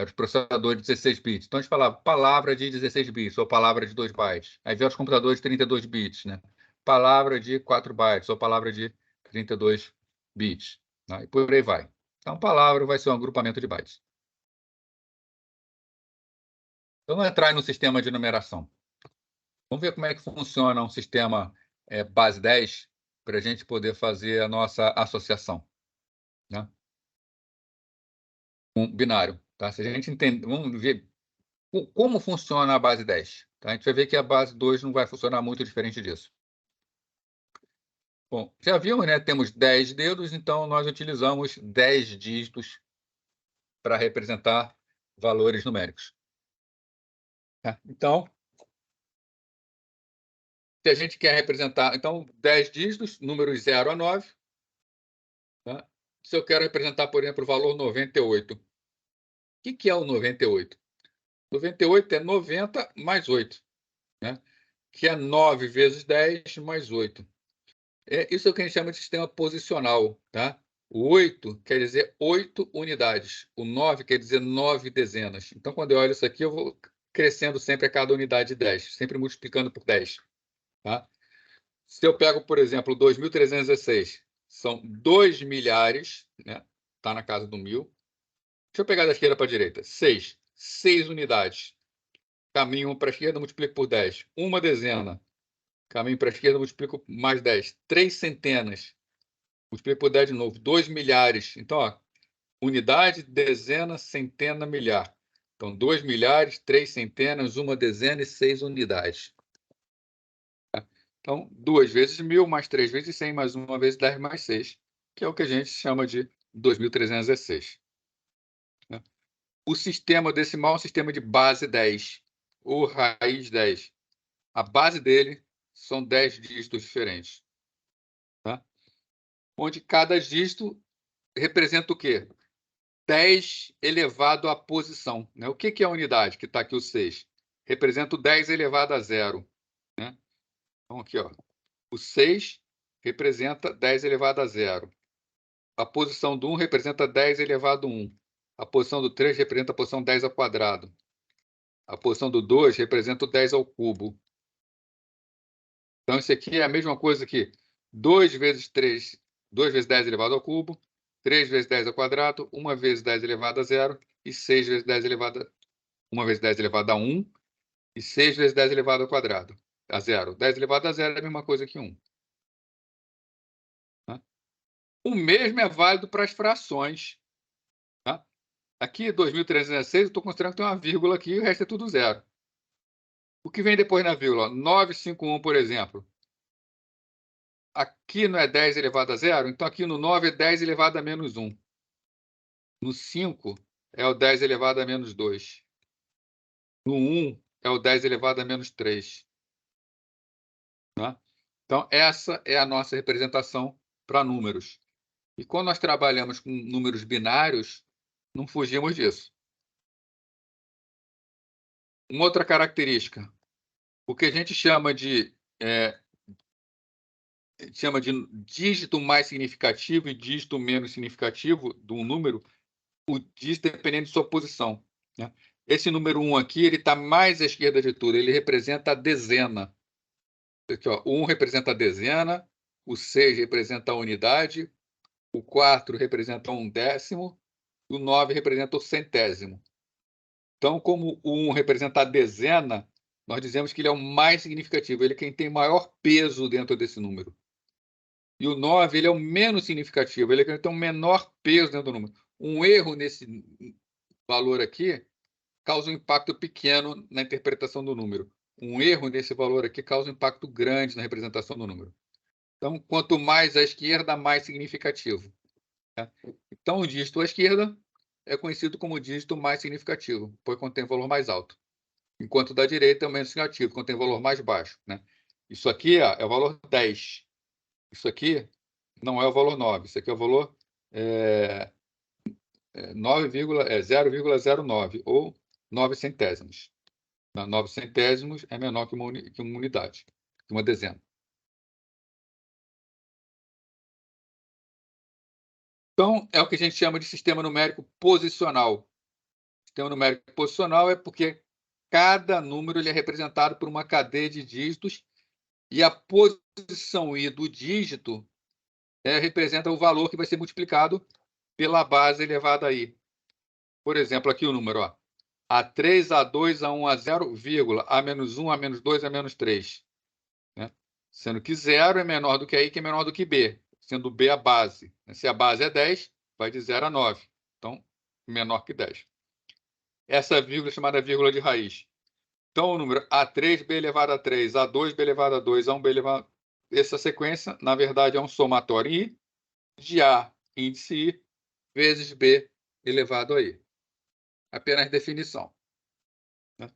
Os processadores de 16 bits. Então, a gente falava palavra de 16 bits, ou palavra de 2 bytes. Aí veio os computadores de 32 bits, né? Palavra de 4 bytes, ou palavra de 32 bits. Né? E por aí vai. Então, palavra vai ser um agrupamento de bytes. Então, vamos entrar no sistema de numeração. Vamos ver como é que funciona um sistema base 10 para a gente poder fazer a nossa associação. né? Um binário, tá? Se a gente entender, vamos ver como funciona a base 10. Tá? A gente vai ver que a base 2 não vai funcionar muito diferente disso. Bom, já vimos, né? Temos 10 dedos, então nós utilizamos 10 dígitos para representar valores numéricos. Tá? Então, se a gente quer representar, então, 10 dígitos, números 0 a 9. Tá? Se eu quero representar, por exemplo, o valor 98. O que é o 98? 98 é 90 mais 8, né? Que é 9 vezes 10 mais 8. Isso é o que a gente chama de sistema posicional. Tá? O 8 quer dizer 8 unidades. O 9 quer dizer 9 dezenas. Então, quando eu olho isso aqui, eu vou crescendo sempre a cada unidade de 10, sempre multiplicando por 10. Tá? Se eu pego, por exemplo, 2.316, são 2 milhares, né? Está na casa do 1.000. Deixa eu pegar da esquerda para a direita. 6. 6 unidades. Caminho para a esquerda, multiplico por 10. Uma dezena. Caminho para a esquerda, multiplico mais 10. 3 centenas. Multiplico por 10 de novo. 2 milhares. Então, ó, unidade, dezena, centena, milhar. Então, 2 milhares, 3 centenas, uma dezena e 6 unidades. Então, 2 vezes 1.000, mais 3 vezes 100, mais 1 vezes 10, mais 6, que é o que a gente chama de 2.316. O sistema decimal é um sistema de base 10, ou raiz 10. A base dele são 10 dígitos diferentes. Tá? Onde cada dígito representa o quê? 10 elevado à posição. Né? O que é a unidade? Que está aqui o 6. Representa o 10 elevado a 0. Né? Então, aqui, ó, o 6 representa 10 elevado a 0. A posição do 1 representa 10 elevado a 1. A posição do 3 representa a posição 10 ao quadrado. A posição do 2 representa o 10 ao cubo. Então, isso aqui é a mesma coisa que 2 vezes 3, 2 vezes 10 elevado ao cubo, 3 vezes 10 ao quadrado, 1 vezes 10 elevado a 0 e 6 vezes 10 elevado a 1 vezes 10 elevado a 1 e 6 vezes 10 elevado ao quadrado. A 0. 10 elevado a 0 é a mesma coisa que 1. Tá? O mesmo é válido para as frações. Tá? Aqui, 2.316, eu estou considerando que tem uma vírgula aqui e o resto é tudo zero. O que vem depois na vírgula? 951, por exemplo. Aqui não é 10 elevado a 0? Então, aqui no 9 é 10 elevado a menos 1. No 5 é o 10 elevado a menos 2. No 1 é o 10 elevado a menos 3. Tá? Então, essa é a nossa representação para números. E quando nós trabalhamos com números binários, não fugimos disso. Uma outra característica, o que a gente chama de dígito mais significativo e dígito menos significativo de um número, o dígito dependendo de sua posição. Né? Esse número 1 aqui, ele está mais à esquerda de tudo, ele representa a dezena. Aqui, ó, o 1 representa a dezena, o 6 representa a unidade, o 4 representa um décimo, o 9 representa o centésimo. Então, como o 1 representa a dezena, nós dizemos que ele é o mais significativo, ele é quem tem maior peso dentro desse número. E o 9 ele é o menos significativo, ele é quem tem o menor peso dentro do número. Um erro nesse valor aqui causa um impacto pequeno na interpretação do número. Um erro nesse valor aqui causa um impacto grande na representação do número. Então, quanto mais à esquerda, mais significativo. Tá? Então, o dígito à esquerda é conhecido como o dígito mais significativo, pois contém valor mais alto. Enquanto da direita é o menos significativo, contém valor mais baixo. Né? Isso aqui é o valor 10. Isso aqui não é o valor 9. Isso aqui é o valor 0,09 ou 9 centésimos. 9 centésimos é menor que uma unidade, que uma dezena. Então, é o que a gente chama de sistema numérico posicional. Sistema numérico posicional é porque cada número ele é representado por uma cadeia de dígitos e a posição i do dígito representa o valor que vai ser multiplicado pela base elevada a i. Por exemplo, aqui o número, ó. A3, A2, A1, A0, vírgula, A-1, A-2, A-3. Né? Sendo que 0 é menor do que i, que é menor do que b, sendo b a base. Se a base é 10, vai de 0 a 9. Então, menor que 10. Essa vírgula é chamada vírgula de raiz. Então, o número A3, B elevado a 3, A2, B elevado a 2, A1, B elevado... Essa sequência, na verdade, é um somatório I de A, índice I, vezes B elevado a I. Apenas definição. Né?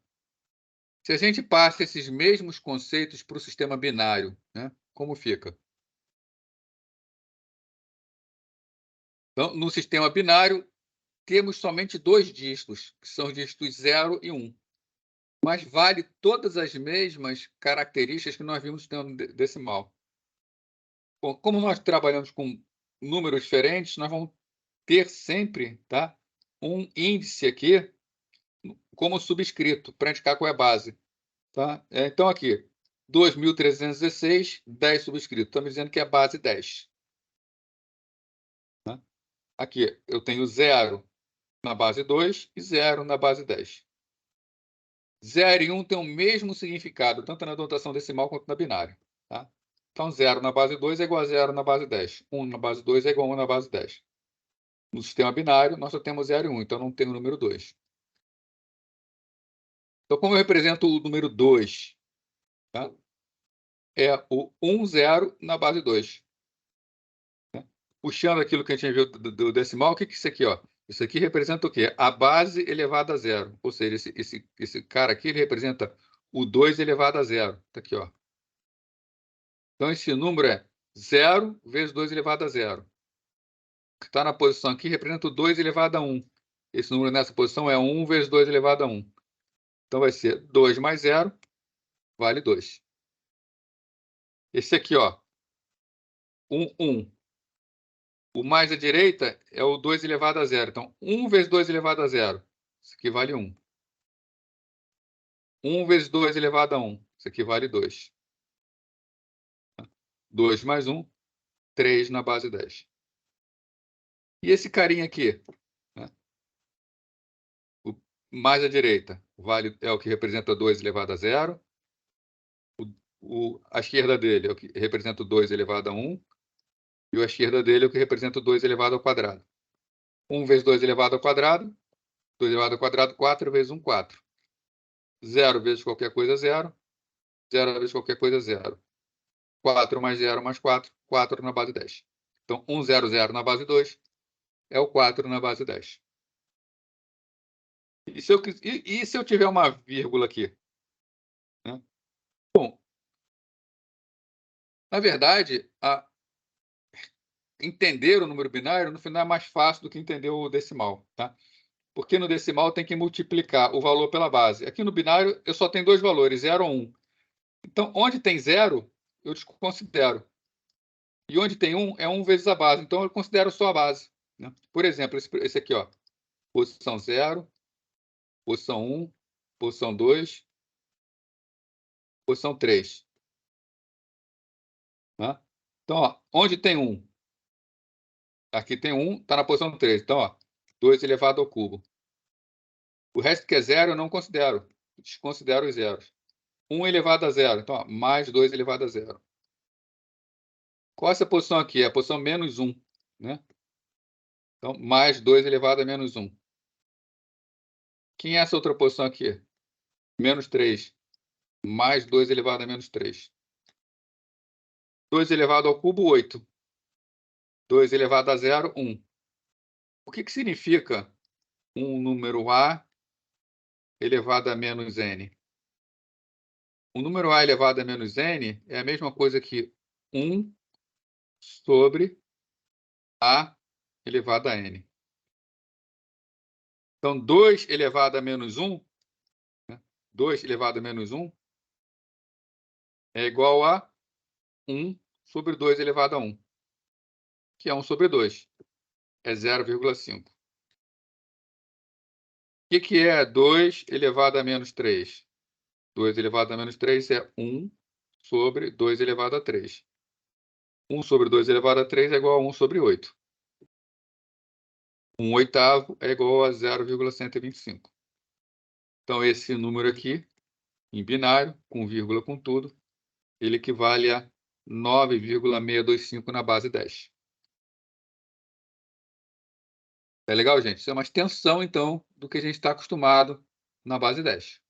Se a gente passa esses mesmos conceitos para o sistema binário, né? Como fica? Então, no sistema binário, temos somente dois dígitos, que são os dígitos 0 e 1. Mas vale todas as mesmas características que nós vimos no sistema decimal. Bom, como nós trabalhamos com números diferentes, nós vamos ter sempre, tá, um índice aqui como subscrito, para indicar qual é a base. Tá? Então, aqui, 2.316, 10 subscrito. Estamos dizendo que é base 10. Tá? Aqui, eu tenho 0 na base 2 e 0 na base 10. 0 e 1 tem o mesmo significado, tanto na notação decimal quanto na binária. Tá? Então, 0 na base 2 é igual a 0 na base 10. 1 na base 2 é igual a 1 na base 10. No sistema binário, nós só temos 0 e 1, então não tem o número 2. Então, como eu represento o número 2? Tá? É o 1, 0 na base 2. Né? Puxando aquilo que a gente viu do decimal, o que é isso aqui? Ó? Isso aqui representa o quê? A base elevada a 0. Ou seja, esse cara aqui ele representa o 2 elevado a 0. Está aqui, ó. Então, esse número é 0 vezes 2 elevado a 0. O que está na posição aqui representa o 2 elevado a 1. Esse número nessa posição é 1 vezes 2 elevado a 1. Então, vai ser 2 mais 0, vale 2. Esse aqui, ó, 1, 1. O mais à direita é o 2 elevado a 0. Então, 1 vezes 2 elevado a 0. Isso aqui vale 1. 1 vezes 2 elevado a 1. Isso aqui vale 2. 2 mais 1, 3 na base 10. E esse carinha aqui? Né? O mais à direita é o que representa 2 elevado a 0. A esquerda dele é o que representa o 2 elevado a 1. E a esquerda dele é o que representa o 2 elevado ao quadrado. 1 vezes 2 elevado ao quadrado. 2 elevado ao quadrado, 4 vezes 1, 4. 0 vezes qualquer coisa, 0. 0 vezes qualquer coisa, 0. 4 mais 0 mais 4, 4 na base 10. Então, 1, 0, 0 na base 2 é o 4 na base 10. E se eu tiver uma vírgula aqui? Né? Bom, na verdade, entender o número binário, no final, é mais fácil do que entender o decimal. Tá? Porque no decimal tem que multiplicar o valor pela base. Aqui no binário, eu só tenho dois valores, 0 ou 1. Então, onde tem 0, eu desconsidero. E onde tem 1, é 1 vezes a base. Então, eu considero só a base. Né? Por exemplo, esse aqui, ó, posição 0, posição 1, posição 2, posição 3. Né? Então, ó, onde tem 1? Aqui tem 1, está na posição 3. Então, ó, 2 elevado ao cubo. O resto que é 0 eu não considero. Desconsidero os zeros. 1 elevado a 0. Então, ó, mais 2 elevado a 0. Qual é essa posição aqui? É a posição menos 1. Né? Então, mais 2 elevado a menos 1. Quem é essa outra posição aqui? Menos 3. Mais 2 elevado a menos 3. 2 elevado ao cubo, 8. 2 elevado a 0, 1. O que significa um número A elevado a menos n? O número A elevado a menos n é a mesma coisa que 1 sobre A elevado a n. Então, 2 elevado a menos 1, né? 2 elevado a menos 1 é igual a 1 sobre 2 elevado a 1, que é 1 sobre 2. É 0,5. O que é 2 elevado a menos 3? 2 elevado a menos 3 é 1 sobre 2 elevado a 3. 1 sobre 2 elevado a 3 é igual a 1 sobre 8. 1 oitavo é igual a 0,125. Então, esse número aqui, em binário, com vírgula com tudo, ele equivale a 9,625 na base 10. É legal, gente? Isso é uma extensão, então, do que a gente está acostumado na base 10.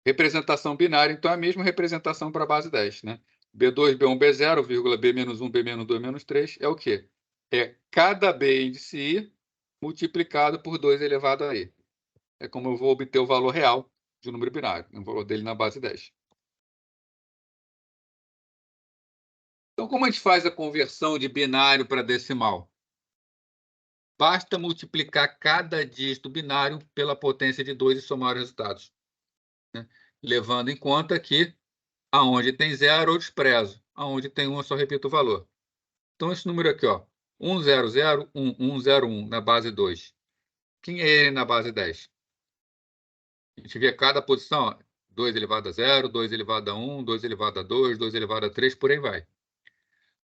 Representação binária, então, é a mesma representação para a base 10, né? B2, B1, B0, vírgula, B-1, B-2, B-3 é o quê? É cada B índice I multiplicado por 2 elevado a I. É como eu vou obter o valor real de um número binário, o valor dele na base 10. Então, como a gente faz a conversão de binário para decimal? Basta multiplicar cada dígito binário pela potência de 2 e somar os resultados, né? Levando em conta que aonde tem 0 eu desprezo, aonde tem 1 eu só repito o valor. Então, esse número aqui, ó, 1001101 na base 2. Quem é ele na base 10? A gente vê cada posição, ó, 2 elevado a 0, 2 elevado a 1, 2 elevado a 2, 2 elevado a 3, por aí vai.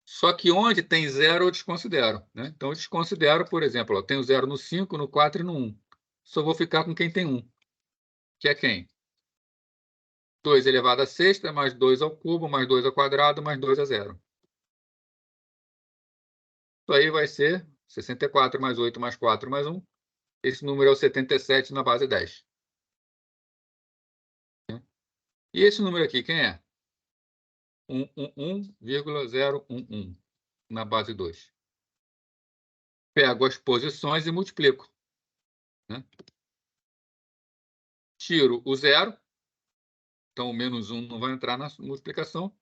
Só que onde tem 0 eu desconsidero, né? Então, eu desconsidero, por exemplo, ó, tenho 0 no 5, no 4 e no 1. Só vou ficar com quem tem 1, que é quem? 2 elevado a sexta, mais 2 ao cubo, mais 2 ao quadrado, mais 2 a 0. Isso aí vai ser 64 mais 8 mais 4 mais 1. Esse número é o 77 na base 10. E esse número aqui, quem é? 111,011 na base 2. Pego as posições e multiplico, né? Tiro o 0. Então, o menos 1 não vai entrar na multiplicação.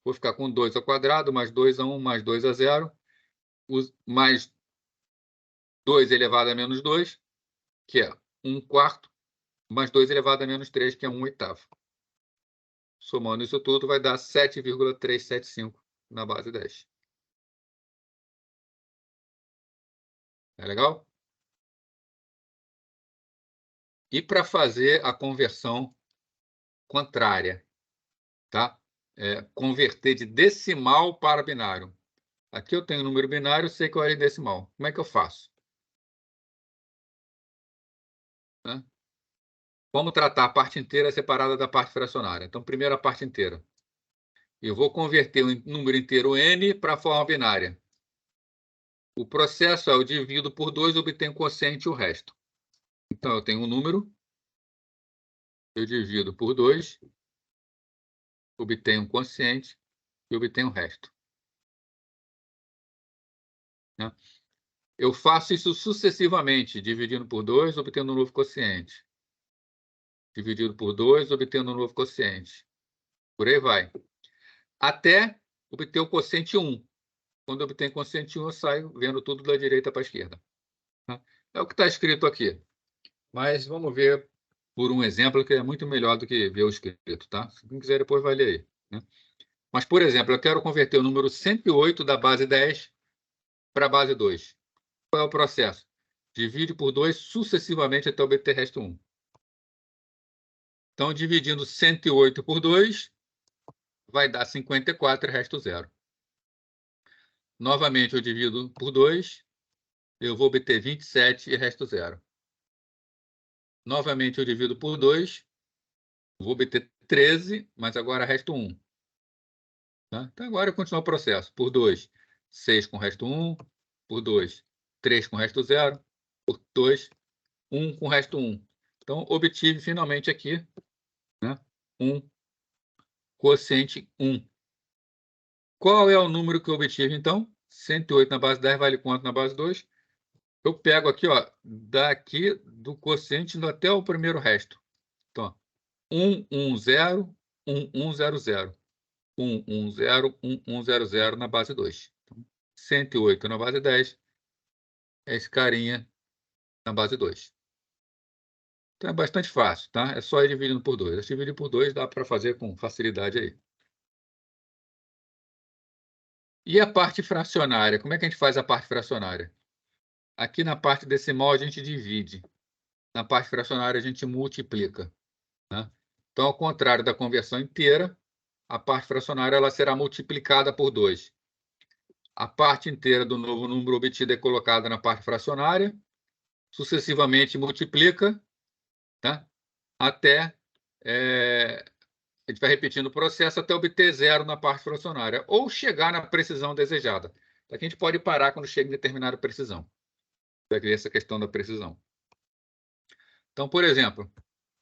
Vou ficar com 2 ao quadrado, mais 2 a 1, mais 2 a 0. Mais 2 elevado a menos 2, que é 1 quarto, mais 2 elevado a menos 3, que é 1 oitavo. Somando isso tudo, vai dar 7,375 na base 10. É legal? E para fazer a conversão contrária, tá? Converter de decimal para binário. Aqui eu tenho um número binário, sei qual é em decimal. Como é que eu faço? Né? Vamos tratar a parte inteira separada da parte fracionária. Então, primeiro a parte inteira. Eu vou converter um número inteiro n para a forma binária. O processo é eu divido por 2 e obtenho quociente e o resto. Então, eu tenho um número, eu divido por 2, obtenho um quociente e obtenho o resto. Né? Eu faço isso sucessivamente, dividindo por 2, obtendo um novo quociente. Dividido por 2, obtendo um novo quociente. Por aí vai. Até obter o quociente 1. Quando eu obtenho quociente 1, eu saio vendo tudo da direita para a esquerda. É o que está escrito aqui. Mas vamos ver por um exemplo que é muito melhor do que ver o escrito, tá? Se quem quiser, depois vai ler aí, né? Mas, por exemplo, eu quero converter o número 108 da base 10 para a base 2. Qual é o processo? Divide por 2 sucessivamente até obter resto 1. Então, dividindo 108 por 2, vai dar 54 e resto 0. Novamente, eu divido por 2, eu vou obter 27 e resto 0. Novamente, eu divido por 2, vou obter 13, mas agora resto 1. Tá? Então, agora eu continuo o processo. Por 2, 6 com resto 1. Por 2, 3 com resto 0. Por 2, 1 com resto 1. Então, obtive finalmente aqui, né, um quociente 1. Qual é o número que eu obtive, então? 108 na base 10 vale quanto na base 2? Eu pego aqui, ó, daqui do quociente até o primeiro resto. Então, 110, 1100. 110, 1100 na base 2. Então, 108 na base 10 é esse carinha na base 2. Então, é bastante fácil, tá? É só ir dividindo por 2. Dividir por 2 dá para fazer com facilidade aí. E a parte fracionária? Como é que a gente faz a parte fracionária? Aqui na parte decimal a gente divide. Na parte fracionária a gente multiplica, né? Então, ao contrário da conversão inteira, a parte fracionária ela será multiplicada por 2. A parte inteira do novo número obtido é colocada na parte fracionária, sucessivamente multiplica, tá? Até a gente vai repetindo o processo até obter 0 na parte fracionária, ou chegar na precisão desejada. Aqui a gente pode parar quando chega em determinada precisão. Vai ver essa questão da precisão. Então, por exemplo,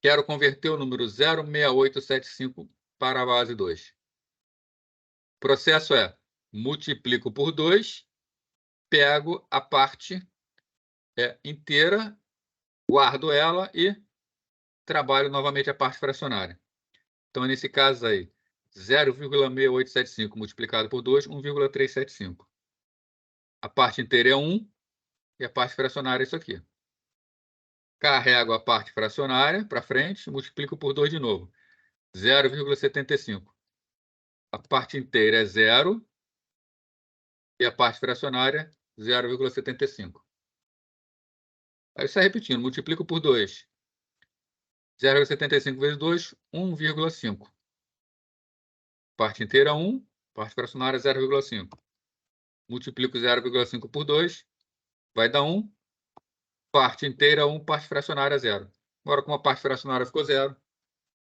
quero converter o número 06875 para a base 2. O processo é, multiplico por 2, pego a parte inteira, guardo ela e trabalho novamente a parte fracionária. Então, nesse caso aí, 0,6875 multiplicado por 2, 1,375. A parte inteira é 1 e a parte fracionária é isso aqui. Carrego a parte fracionária para frente, multiplico por 2 de novo. 0,75. A parte inteira é 0 e a parte fracionária 0,75. Aí está repetindo, multiplico por 2. 0,75 vezes 2, 1,5. Parte inteira 1, parte fracionária 0,5. Multiplico 0,5 por 2, vai dar 1. Parte inteira 1, parte fracionária 0. Agora, como a parte fracionária ficou 0,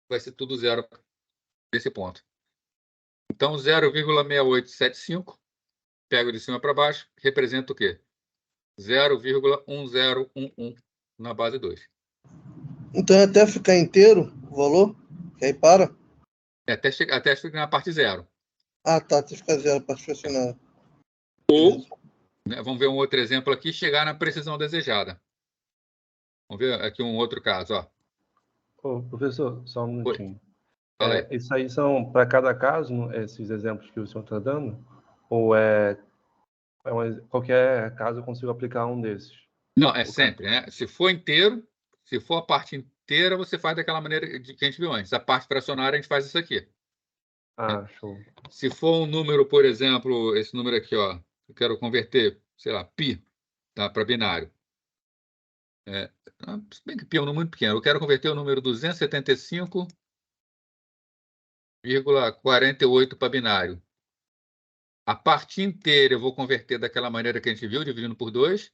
vai ser tudo 0 nesse ponto. Então, 0,6875, pego de cima para baixo, representa o quê? 0,1011 na base 2. Então é até ficar inteiro o valor? Que aí para? Até chegar na parte 0. Ah, tá. Até ficar 0 a parte fracionária. Ou, né, vamos ver um outro exemplo aqui, chegar na precisão desejada. Vamos ver aqui um outro caso. Ó. Ô, professor, só um minutinho. Fala aí. Isso aí são para cada caso, esses exemplos que o senhor está dando? Ou qualquer caso eu consigo aplicar um desses? Não, é sempre, né? Se for inteiro, se for a parte inteira, você faz daquela maneira que a gente viu antes. A parte fracionária, a gente faz isso aqui. Ah, show. Se for um número, por exemplo, esse número aqui, ó, eu quero converter, sei lá, π, tá, para binário. Se bem que π é um número muito pequeno. Eu quero converter o número 275,48 para binário. A parte inteira eu vou converter daquela maneira que a gente viu, dividindo por 2.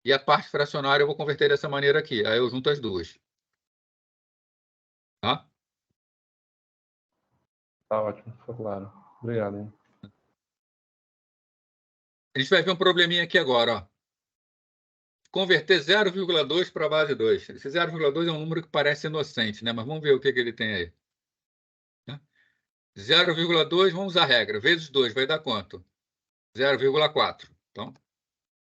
E a parte fracionária eu vou converter dessa maneira aqui. Aí eu junto as duas. Tá? Tá ótimo, ficou claro. Obrigado, hein? A gente vai ver um probleminha aqui agora, ó. Converter 0,2 para a base 2. Esse 0,2 é um número que parece inocente, né? Mas vamos ver o que ele tem aí. 0,2, vamos usar a regra. Vezes 2 vai dar quanto? 0,4. Então,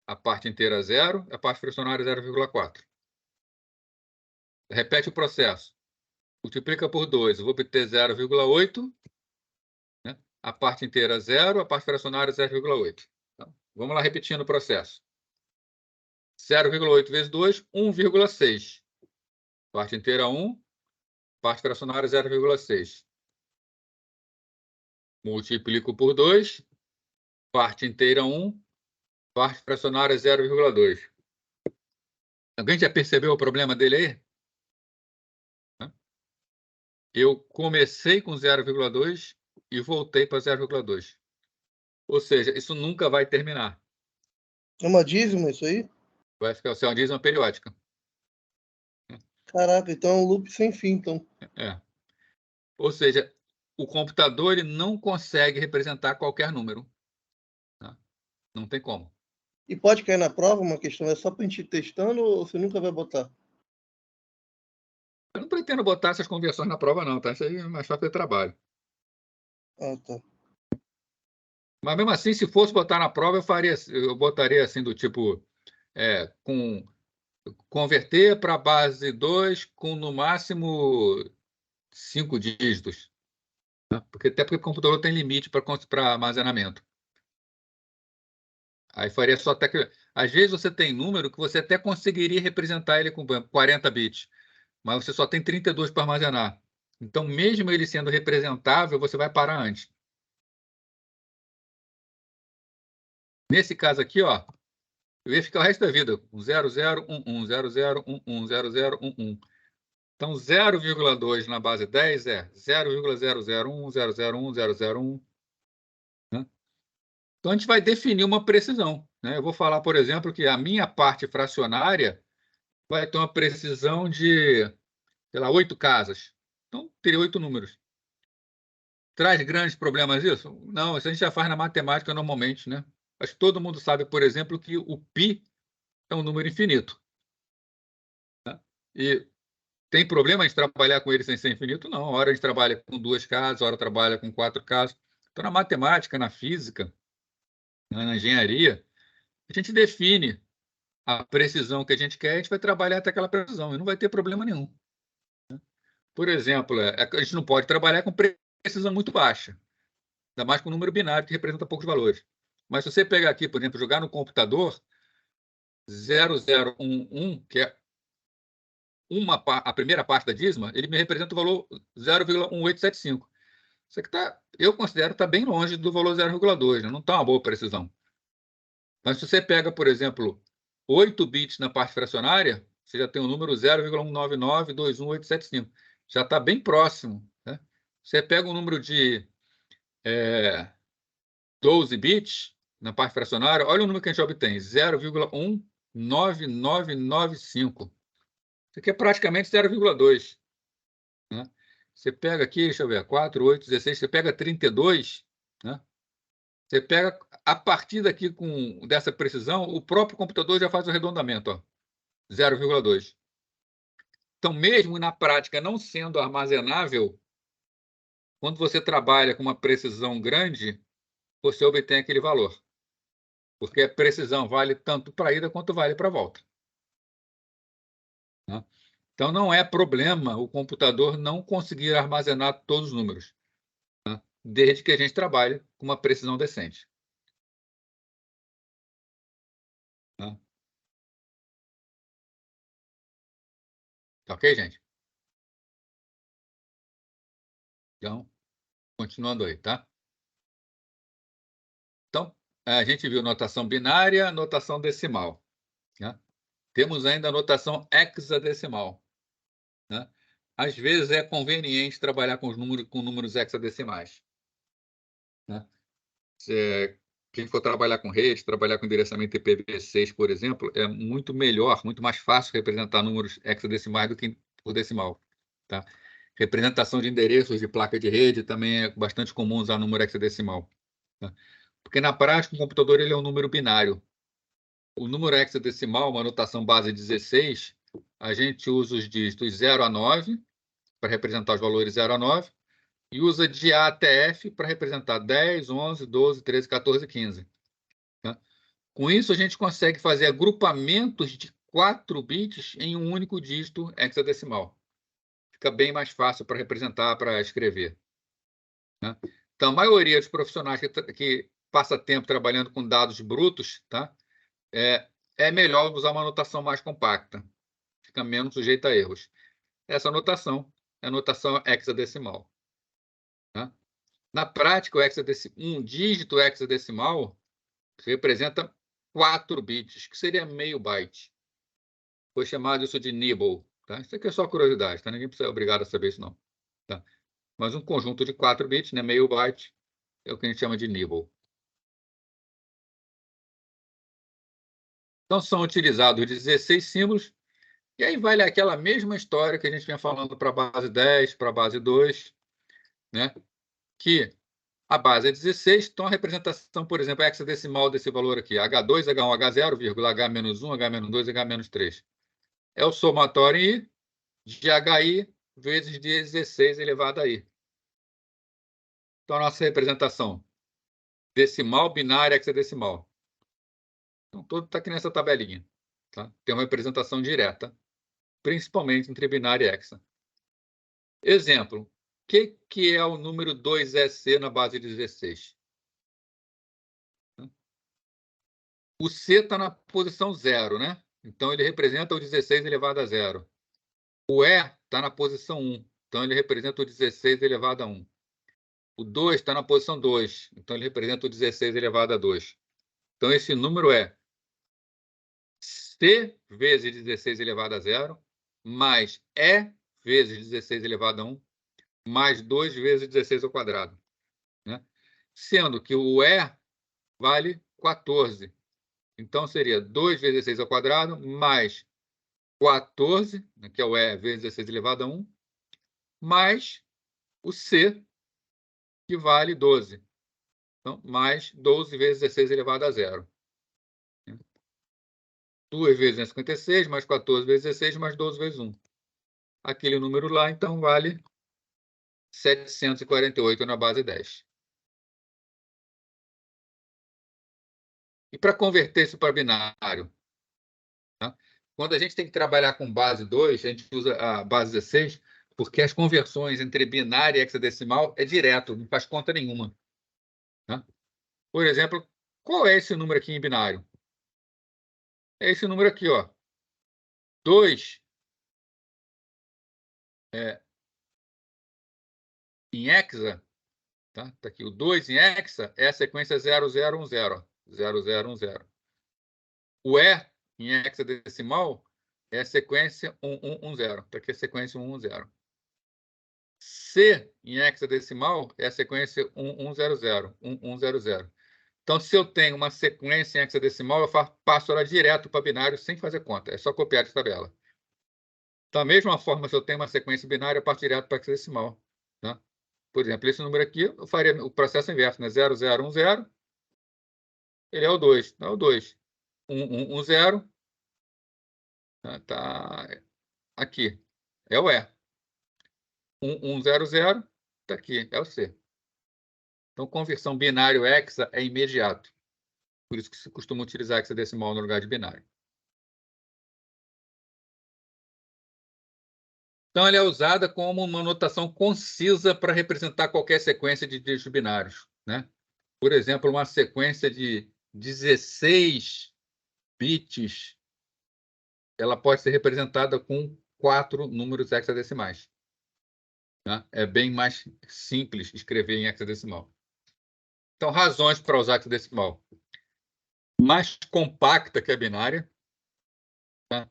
a parte inteira é 0, a parte fracionária é 0,4. Repete o processo. Multiplica por 2, eu vou obter 0,8. Né? A parte inteira é 0, a parte fracionária é 0,8. Então, vamos lá repetindo o processo. 0,8 vezes 2, 1,6. Parte inteira 1, parte fracionária 0,6. Multiplico por 2, parte inteira 1, parte fracionária 0,2. Alguém já percebeu o problema dele aí? Eu comecei com 0,2 e voltei para 0,2. Ou seja, isso nunca vai terminar. É uma dízima isso aí? Vai ficar uma dízima periódica. Caraca, então é um loop sem fim, então. Ou seja, o computador ele não consegue representar qualquer número. Tá? Não tem como. E pode cair na prova uma questão, é só para a gente ir testando ou você nunca vai botar? Eu não pretendo botar essas conversões na prova, não, tá? Isso aí é mais fácil de trabalho. Ah, tá. Mas mesmo assim, se fosse botar na prova, eu botaria assim do tipo converter para base 2 com no máximo 5 dígitos. Tá? Até porque o computador tem limite para armazenamento. Aí faria só até que. Às vezes você tem número que você até conseguiria representar ele com 40 bits, mas você só tem 32 para armazenar. Então, mesmo ele sendo representável, você vai parar antes. Nesse caso aqui, ó, eu ia ficar o resto da vida com 0011, 0011, 0011. Então, 0,2 na base 10 é 0,001, 001, 001. Né? Então, a gente vai definir uma precisão. Né? Eu vou falar, por exemplo, que a minha parte fracionária vai ter uma precisão de, sei lá, 8 casas. Então, teria 8 números. Traz grandes problemas isso? Não, isso a gente já faz na matemática normalmente, né? Acho que todo mundo sabe, por exemplo, que o π é um número infinito. Né? E tem problema de trabalhar com ele sem ser infinito? Não. Hora a gente trabalha com 2 casas, hora trabalha com 4 casas. Então, na matemática, na física, na engenharia, a gente define a precisão que a gente quer, a gente vai trabalhar até aquela precisão, e não vai ter problema nenhum. Por exemplo, a gente não pode trabalhar com precisão muito baixa, ainda mais com um número binário que representa poucos valores. Mas se você pegar aqui, por exemplo, jogar no computador 0011, que é a primeira parte da dízima, ele me representa o valor 0,1875. Isso aqui eu considero que está bem longe do valor 0,2, né? Não está uma boa precisão. Mas se você pega, por exemplo, 8 bits na parte fracionária, você já tem o número 0,19921,875. Já está bem próximo. Né? Você pega um número de 12 bits na parte fracionária, olha o número que a gente obtém, 0,19995. Isso aqui é praticamente 0,2. Né? Você pega aqui, deixa eu ver, 4, 8, 16, você pega 32, né? Você pega, a partir daqui, dessa precisão, o próprio computador já faz o arredondamento, 0,2. Então, mesmo na prática não sendo armazenável, quando você trabalha com uma precisão grande, você obtém aquele valor. Porque a precisão vale tanto para a ida quanto vale para a volta. Né? Então, não é problema o computador não conseguir armazenar todos os números, né? Desde que a gente trabalhe com uma precisão decente. Né? Tá ok, gente? Então, continuando aí, tá? Então, a gente viu notação binária, notação decimal. Né? Temos ainda a notação hexadecimal. Né? Às vezes é conveniente trabalhar com números hexadecimais. Né? Quem for trabalhar com rede, trabalhar com endereçamento IPv6, por exemplo, é muito melhor, muito mais fácil representar números hexadecimais do que por decimal. Tá? Representação de endereços de placa de rede também é bastante comum usar número hexadecimal. Tá? Porque na prática o computador ele é um número binário. O número hexadecimal, uma notação base 16, a gente usa os dígitos 0 a 9 para representar os valores 0 a 9 e usa de A até F para representar 10, 11, 12, 13, 14 e 15. Tá? Com isso, a gente consegue fazer agrupamentos de 4 bits em um único dígito hexadecimal. Fica bem mais fácil para representar, para escrever. Né? Então, a maioria dos profissionais que passa tempo trabalhando com dados brutos, tá? É melhor usar uma notação mais compacta. Fica menos sujeita a erros. Essa notação é a notação hexadecimal. Tá? Na prática, um dígito hexadecimal representa 4 bits, que seria meio byte. Foi chamado isso de nibble. Tá? Isso aqui é só curiosidade, tá? Ninguém precisa ser obrigado a saber isso, não. Tá? Mas um conjunto de 4 bits, né, meio byte, é o que a gente chama de nibble. Então, são utilizados 16 símbolos, e aí vale aquela mesma história que a gente vinha falando para a base 10, para a base 2, né? Que a base é 16, então a representação, por exemplo, é hexadecimal desse valor aqui, H2, H1, H0, H-1, H-2, H-3. É o somatório I de HI vezes 16 elevado a I. Então, a nossa representação decimal, binária, hexadecimal. Então, tudo está aqui nessa tabelinha. Tá? Tem uma representação direta, principalmente entre binária e hexa. Exemplo. O que é o número 2EC na base de 16? O C está na posição 0, né? Então, ele representa o 16 elevado a 0. O E está na posição 1. Então, ele representa o 16 elevado a 1. O 2 está na posição 2. Então, ele representa o 16 elevado a 2. Então, esse número é C vezes 16 elevado a 0, mais E vezes 16 elevado a 1, mais 2 vezes 16 ao quadrado. Né? Sendo que o E vale 14. Então, seria 2 vezes 16 ao quadrado, mais 14, que é o E vezes 16 elevado a 1, mais o C, que vale 12. Então, mais 12 vezes 16 elevado a 0. 2 vezes 56, mais 14 vezes 16, mais 12 vezes 1. Aquele número lá, então, vale 748 na base 10. E para converter isso para binário? Tá? Quando a gente tem que trabalhar com base 2, a gente usa a base 16, porque as conversões entre binário e hexadecimal é direto, não faz conta nenhuma. Tá? Por exemplo, qual é esse número aqui em binário? É esse número aqui, ó. 2 em hexa, tá? Tá aqui, o 2 em hexa é a sequência 0010, 0010. O E em hexadecimal é a sequência 1110, tá aqui a sequência 110. C em hexadecimal é a sequência 1100, 1100. Então, se eu tenho uma sequência em hexadecimal, eu passo ela direto para binário sem fazer conta. É só copiar de tabela. Da mesma forma, se eu tenho uma sequência binária, eu passo direto para hexadecimal. Tá? Por exemplo, esse número aqui, eu faria o processo inverso, né? 0010, ele é o 2. Não é o 2. 1110, tá aqui. É o E. 1100, está aqui. É o C. Então, conversão binário-hexa é imediato. Por isso que se costuma utilizar hexadecimal no lugar de binário. Então, ela é usada como uma notação concisa para representar qualquer sequência de dígitos binários, né? Por exemplo, uma sequência de 16 bits, ela pode ser representada com 4 números hexadecimais. Né? É bem mais simples escrever em hexadecimal. Então, razões para usar hexadecimal. Mais compacta que a binária. Tá?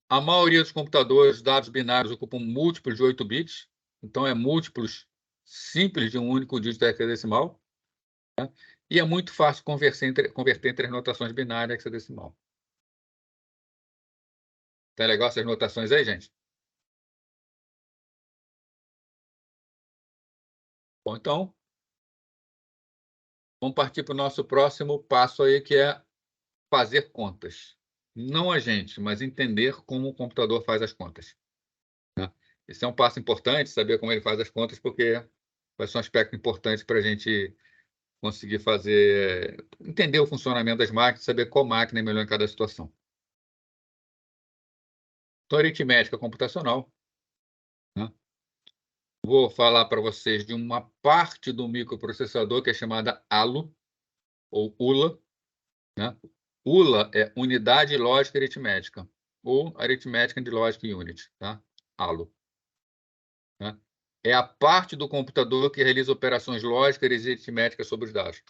A maioria dos computadores, dados binários, ocupam múltiplos de 8 bits. Então, é múltiplos simples de um único dígito hexadecimal. Tá? E é muito fácil converter entre as notações binárias e hexadecimal. Tá legal essas notações aí, gente? Bom, então, vamos partir para o nosso próximo passo aí, que é fazer contas. Não a gente, mas entender como o computador faz as contas. Né? Esse é um passo importante, saber como ele faz as contas, porque vai ser um aspecto importante para a gente conseguir entender o funcionamento das máquinas, saber qual máquina é melhor em cada situação. Então, aritmética computacional. Né? Vou falar para vocês de uma parte do microprocessador que é chamada ALU, ou ULA. Né? ULA é Unidade Lógica Aritmética, ou Aritmética de Logic Unit, tá? ALU. Né? É a parte do computador que realiza operações lógicas e aritméticas sobre os dados.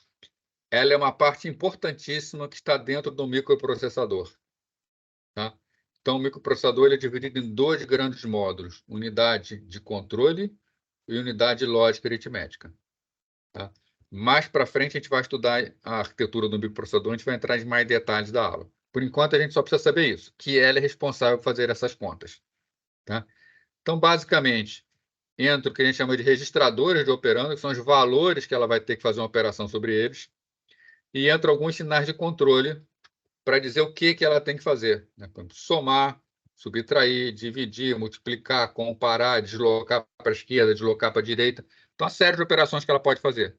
Ela é uma parte importantíssima que está dentro do microprocessador. Tá? Então, o microprocessador ele é dividido em 2 grandes módulos, unidade de controle e unidade lógica aritmética. Tá? Mais para frente, a gente vai estudar a arquitetura do microprocessador, a gente vai entrar em mais detalhes da aula. Por enquanto, a gente só precisa saber isso, que ela é responsável por fazer essas contas. Tá? Então, basicamente, entra o que a gente chama de registradores de operando, que são os valores que ela vai ter que fazer uma operação sobre eles, e entra alguns sinais de controle para dizer o que ela tem que fazer. Né? Somar, subtrair, dividir, multiplicar, comparar, deslocar para a esquerda, deslocar para a direita. Então, uma série de operações que ela pode fazer.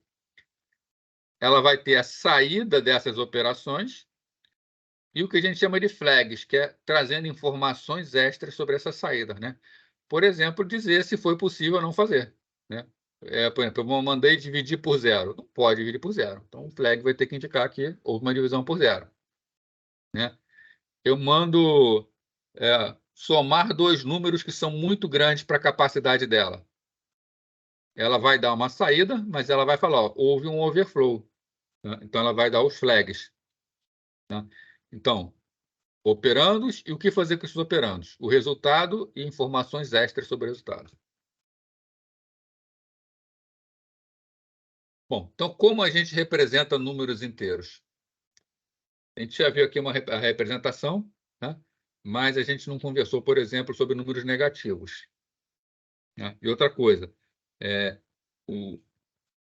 Ela vai ter a saída dessas operações e o que a gente chama de flags, que é trazendo informações extras sobre essa saída. Né? Por exemplo, dizer se foi possível ou não fazer. Né? Por exemplo, eu mandei dividir por 0. Não pode dividir por 0. Então, o flag vai ter que indicar que houve uma divisão por 0. Né? Eu mando somar 2 números que são muito grandes para a capacidade dela. Ela vai dar uma saída, mas ela vai falar, ó, houve um overflow. Né? Então, ela vai dar os flags. Né? Então, operandos e o que fazer com esses operandos. O resultado e informações extras sobre o resultado. Bom, então, como a gente representa números inteiros? A gente já viu aqui a representação, né? Mas a gente não conversou, por exemplo, sobre números negativos. Né? E outra coisa,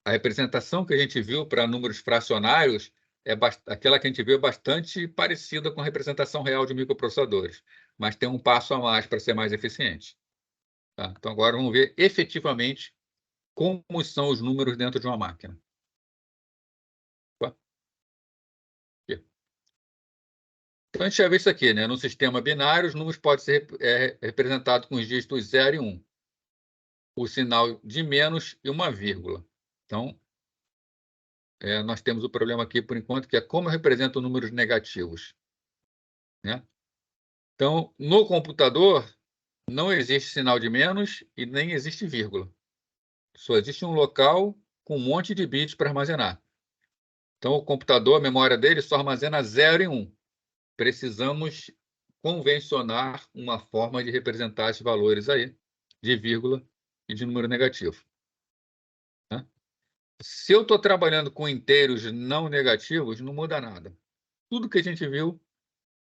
a representação que a gente viu para números fracionários, aquela que a gente viu é bastante parecida com a representação real de microprocessadores, mas tem um passo a mais para ser mais eficiente. Tá? Então, agora vamos ver efetivamente como são os números dentro de uma máquina. Então, a gente já viu isso aqui, né? No sistema binário, os números podem ser representados com os dígitos 0 e 1. O sinal de menos e uma vírgula. Então, nós temos o problema aqui, por enquanto, que é como eu represento números negativos. Né? Então, no computador, não existe sinal de menos e nem existe vírgula. Só existe um local com um monte de bits para armazenar. Então, o computador, a memória dele, só armazena 0 e 1. Precisamos convencionar uma forma de representar esses valores aí, de vírgula e de número negativo. Né? Se eu estou trabalhando com inteiros não negativos, não muda nada. Tudo que a gente viu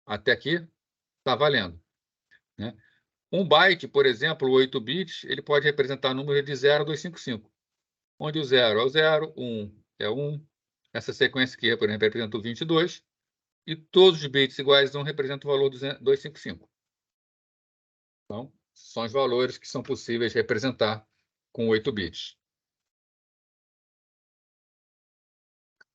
até aqui está valendo. Né? Um byte, por exemplo, 8 bits, ele pode representar números de 0 a 255, onde o 0 é o 0, 1 é 1, essa sequência aqui, por exemplo, representa o 22, e todos os bits iguais a 1 representam o valor do 255. Então, são os valores que são possíveis de representar com 8 bits.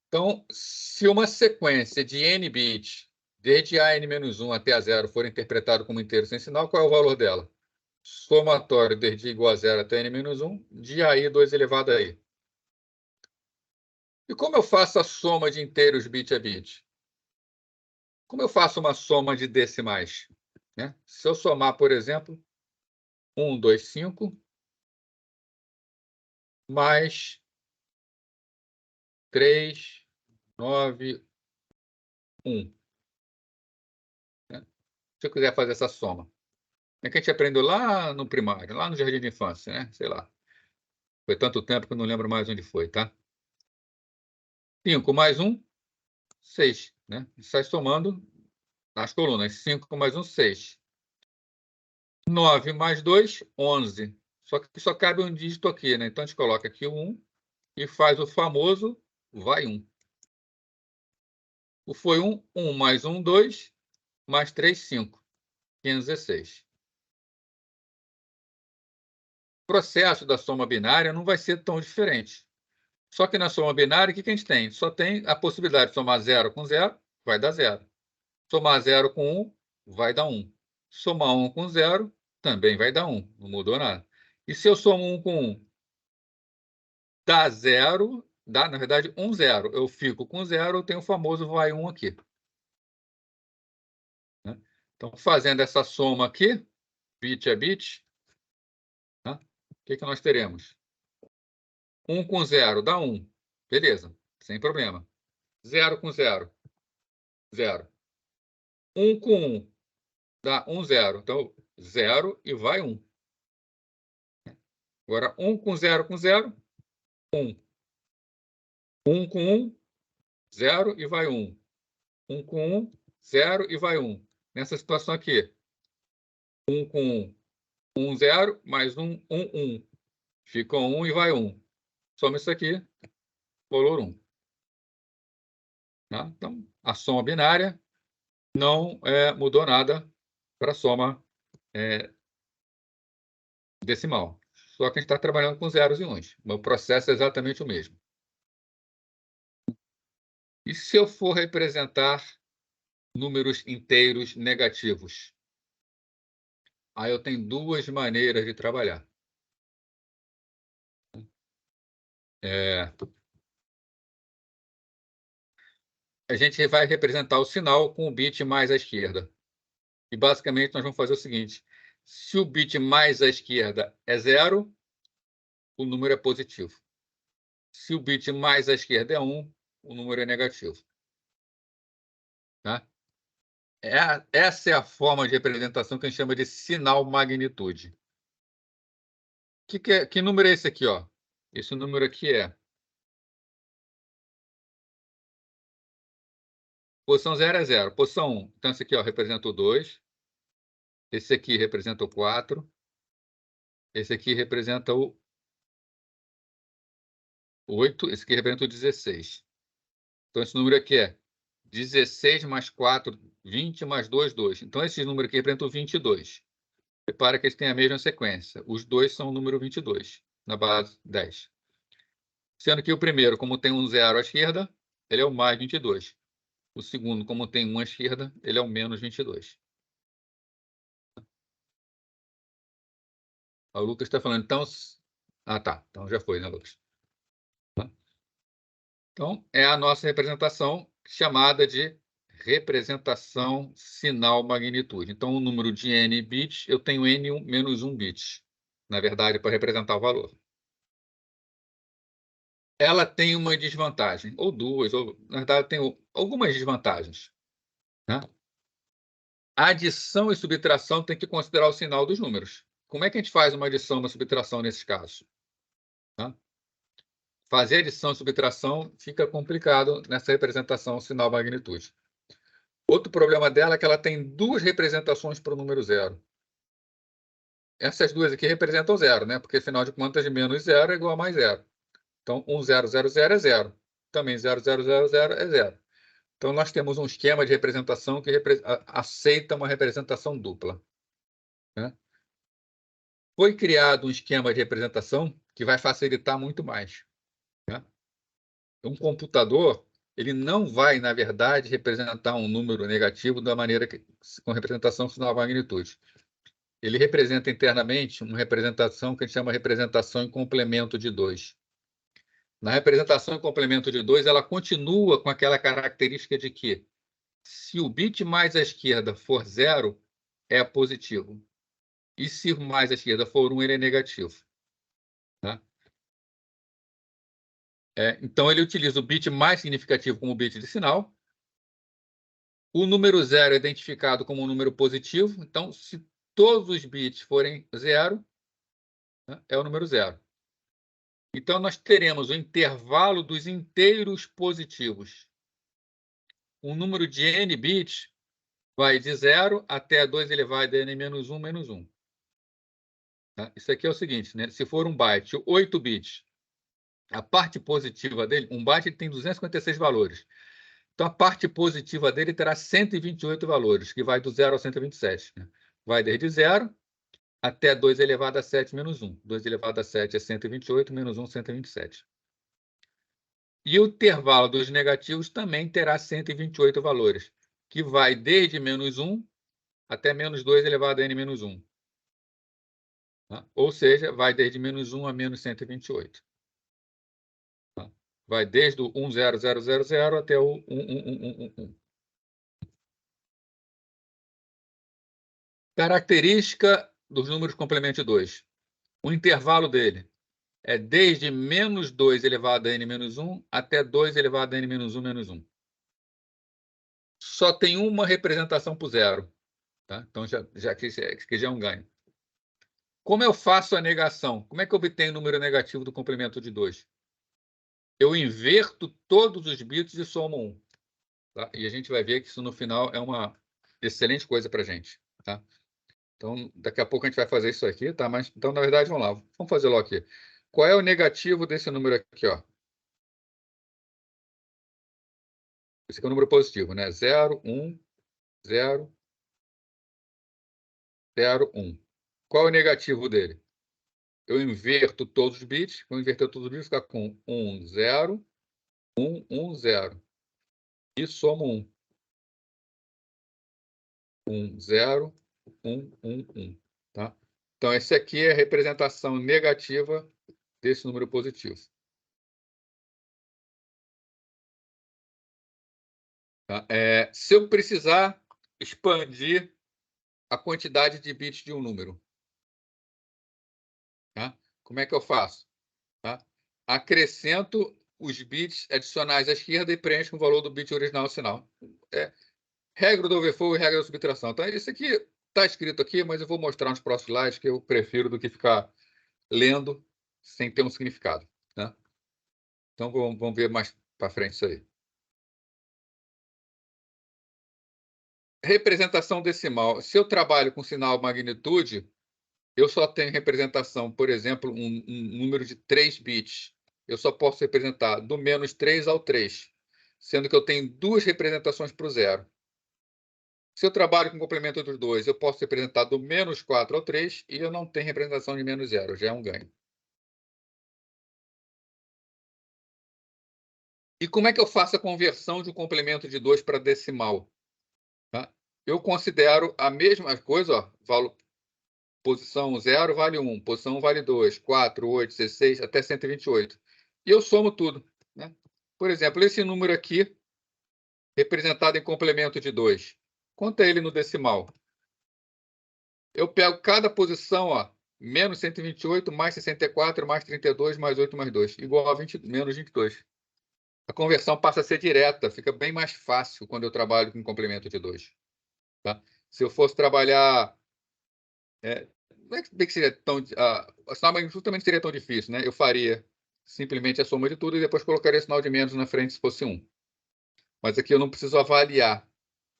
Então, se uma sequência de n bits, desde a n-1 até a 0, for interpretado como inteiro sem sinal, qual é o valor dela? Somatório desde igual a 0 até n-1, de AI 2 elevado a i. E como eu faço a soma de inteiros bit a bit? Como eu faço uma soma de decimais? Né? Se eu somar, por exemplo, 125 mais 3, 9, 1. Né? Se eu quiser fazer essa soma. É que a gente aprendeu lá no primário, lá no jardim de infância, né? Sei lá. Foi tanto tempo que eu não lembro mais onde foi, tá? 5 mais 1, 6. Né? Sai somando nas colunas. 5 mais 1, 6. 9 mais 2, 11. Só que só cabe um dígito aqui, né? Então, a gente coloca aqui o 1 e faz o famoso vai 1. O foi 1, 1 mais 1, 2, mais 3, 5. 516. O processo da soma binária não vai ser tão diferente. Só que na soma binária, o que a gente tem? Só tem a possibilidade de somar 0 com 0, vai dar 0. Somar 0 com 1, vai dar 1. Somar 1 com 0, também vai dar 1. Não mudou nada. E se eu somo 1 com 1, dá 0, dá, na verdade, 1, 0. Eu fico com 0, eu tenho o famoso vai 1 aqui. Né? Então, fazendo essa soma aqui, bit a bit, né? O que nós teremos? 1 com 0 dá 1. Beleza, sem problema. 0 com 0, 0. 1 com 1 dá 1, 0. Então, 0 e vai 1. Agora, 1 com 0 com 0, 1. 1 com 1, 0 e vai 1. 1 com 1, 0 e vai 1. Nessa situação aqui, 1 com 1, 1, 0, mais 1, 1, 1. Fica 1 e vai 1. Soma isso aqui, valor 1. Tá? Então, a soma binária não mudou nada para a soma decimal. Só que a gente está trabalhando com zeros e uns. O processo é exatamente o mesmo. E se eu for representar números inteiros negativos? Aí eu tenho duas maneiras de trabalhar. A gente vai representar o sinal com o bit mais à esquerda. E, basicamente, nós vamos fazer o seguinte. Se o bit mais à esquerda é 0, o número é positivo. Se o bit mais à esquerda é 1, o número é negativo. Tá? Essa é a forma de representação que a gente chama de sinal magnitude. Que número é esse aqui? Ó? Esse número aqui é posição 0 é 0. Posição 1. Então, esse aqui representa o 2. Esse aqui representa o 4. Esse aqui representa o 8, esse aqui representa o 16. Então, esse número aqui é 16 mais 4, 20 mais 2, 2. Então, esse número aqui representa o 22. Repara que eles têm a mesma sequência. Os dois são o número 22, na base 10. Sendo que o primeiro, como tem um 0 à esquerda, ele é o mais 22. O segundo, como tem 1 à esquerda, ele é o menos 22. O Lucas está falando, então... Ah, tá. Então já foi, né, Lucas? Então, é a nossa representação chamada de representação sinal-magnitude. Então, o número de n bits, eu tenho n menos 1 bit, na verdade, para representar o valor. Ela tem uma desvantagem, ou duas, ou na verdade tem algumas desvantagens, né? A adição e subtração tem que considerar o sinal dos números. Como é que a gente faz uma adição e uma subtração nesses casos? Tá? Fazer adição e subtração fica complicado nessa representação sinal-magnitude. Outro problema dela é que ela tem duas representações para o número 0. Essas duas aqui representam 0, né? Porque, afinal de contas, menos 0 é igual a mais 0. Então, 1, 0, 0, 0 é 0. Também 0, 0, 0, 0 é 0. Então, nós temos um esquema de representação que aceita uma representação dupla, né? Foi criado um esquema de representação que vai facilitar muito mais, né? Um computador, ele não vai, na verdade, representar um número negativo da maneira que, com representação sinal magnitude. Ele representa internamente uma representação que a gente chama de representação em complemento de 2. Na representação em complemento de 2, ela continua com aquela característica de que, se o bit mais à esquerda for 0, é positivo. E se o mais à esquerda for 1, ele é negativo. Tá? Então, ele utiliza o bit mais significativo como bit de sinal. O número 0 é identificado como um número positivo. Então, se todos os bits forem 0, né, é o número 0. Então, nós teremos o intervalo dos inteiros positivos. O número de n bits vai de 0 até 2 elevado a n menos 1, menos 1. Tá? Isso aqui é o seguinte, né? Se for um byte, 8 bits, a parte positiva dele, um byte tem 256 valores. Então, a parte positiva dele terá 128 valores, que vai do 0 ao 127. Né? Vai desde 0 até 2 elevado a 7 menos 1. 2 elevado a 7 é 128, menos 1, 127. E o intervalo dos negativos também terá 128 valores, que vai desde menos 1 até menos 2 elevado a n menos 1. Tá? Ou seja, vai desde menos 1 a menos 128. Tá? Vai desde o 10000 até o 11111. Característica dos números complemento de 2. O intervalo dele é desde menos 2 elevado a n menos 1 até 2 elevado a n menos 1 menos 1. Só tem uma representação para o 0. Tá? Então, já é um ganho. Como eu faço a negação? Como é que eu obtenho o número negativo do complemento de 2? Eu inverto todos os bits e somo 1. Tá? E a gente vai ver que isso, no final, é uma excelente coisa para a gente. Tá? Então, daqui a pouco a gente vai fazer isso aqui, tá? Mas, então, na verdade, vamos lá. Vamos fazer logo aqui. Qual é o negativo desse número aqui, ó? Esse aqui é o número positivo, né? 0, 1, 0, 0, 1. Qual é o negativo dele? Eu inverto todos os bits. Vou inverter todos os bits, ficar com 1, 0, 1, 1, 0. E somo 1. 1, 0, 1, 1, 1. Tá? Então, esse aqui é a representação negativa desse número positivo. Tá? Se eu precisar expandir a quantidade de bits de um número, tá? Como é que eu faço? Tá? Acrescento os bits adicionais à esquerda e preencho com o valor do bit original ao sinal. Regra do overflow e regra da subtração. Então, isso aqui está escrito aqui, mas eu vou mostrar nos próximos slides, que eu prefiro do que ficar lendo sem ter um significado. Né? Então, vamos ver mais para frente isso aí. Representação decimal. Se eu trabalho com sinal magnitude, eu só tenho representação, por exemplo, um número de 3 bits. eu só posso representar do menos 3 ao 3, sendo que eu tenho duas representações para o zero. Se eu trabalho com complemento dos dois, eu posso representar do menos 4 ao 3 e eu não tenho representação de menos 0, já é um ganho. E como é que eu faço a conversão de um complemento de 2 para decimal? Tá? Eu considero a mesma coisa, ó, posição 0 vale 1, posição 1 vale 2, 4, 8, 16, até 128. E eu somo tudo. Né? Por exemplo, esse número aqui, representado em complemento de 2, quanto é ele no decimal? Eu pego cada posição, ó, menos 128, mais 64, mais 32, mais 8, mais 2, igual a menos 22. A conversão passa a ser direta, fica bem mais fácil quando eu trabalho com complemento de 2. Tá? Se eu fosse trabalhar... não é que seria tão... A sinal magnitude também não seria tão difícil, né? Eu faria simplesmente a soma de tudo e depois colocaria sinal de menos na frente se fosse 1. Mas aqui eu não preciso avaliar.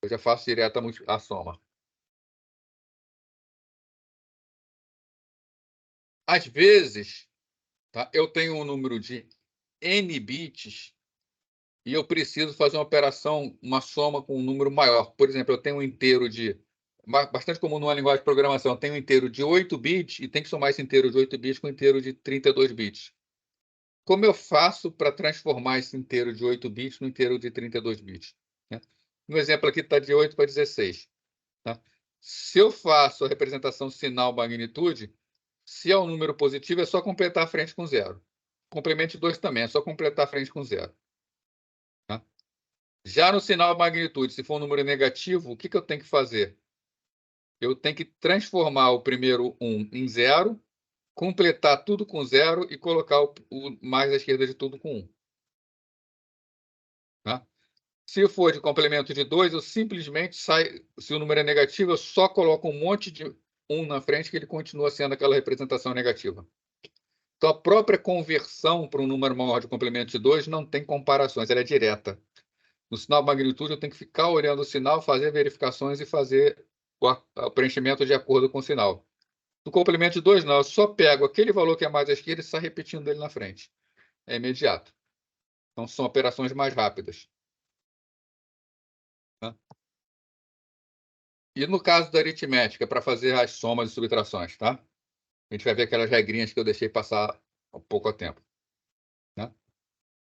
Eu já faço direto a soma. Às vezes, tá, eu tenho um número de n bits e eu preciso fazer uma operação, uma soma com um número maior. Por exemplo, eu tenho um inteiro de... Bastante comum numa linguagem de programação. Eu tenho um inteiro de 8 bits e tem que somar esse inteiro de 8 bits com um inteiro de 32 bits. Como eu faço para transformar esse inteiro de 8 bits no inteiro de 32 bits? Né? No exemplo aqui está de 8 para 16. Tá? Se eu faço a representação sinal magnitude, se é um número positivo, é só completar a frente com 0. Complemento de 2 também, é só completar a frente com 0. Tá? Já no sinal magnitude, se for um número negativo, o que eu tenho que fazer? Eu tenho que transformar o primeiro 1 em 0, completar tudo com 0 e colocar o mais à esquerda de tudo com 1. Tá? Se for de complemento de 2, eu simplesmente saio. Se o número é negativo, eu só coloco um monte de 1 na frente, que ele continua sendo aquela representação negativa. Então, a própria conversão para um número maior de complemento de 2 não tem comparações, ela é direta. No sinal magnitude, eu tenho que ficar olhando o sinal, fazer verificações e fazer o preenchimento de acordo com o sinal. No complemento de 2, não, eu só pego aquele valor que é mais à esquerda e saio repetindo ele na frente. É imediato. Então, são operações mais rápidas. Tá? E no caso da aritmética, para fazer as somas e subtrações, tá? A gente vai ver aquelas regrinhas que eu deixei passar há pouco tempo. Né?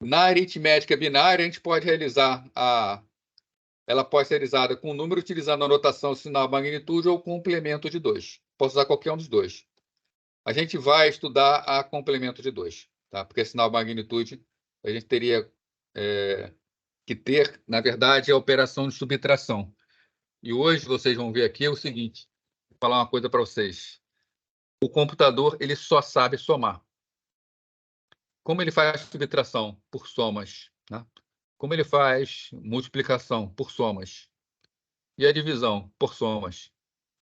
Na aritmética binária, a gente pode realizar ela pode ser realizada com o número utilizando a notação sinal magnitude ou complemento de 2. Posso usar qualquer um dos dois. A gente vai estudar a complemento de 2, tá? Porque sinal magnitude a gente teria que ter, na verdade, a operação de subtração. E hoje vocês vão ver aqui o seguinte, vou falar uma coisa para vocês. O computador ele só sabe somar. Como ele faz subtração? Por somas. Né? Como ele faz multiplicação? Por somas. E a divisão? Por somas.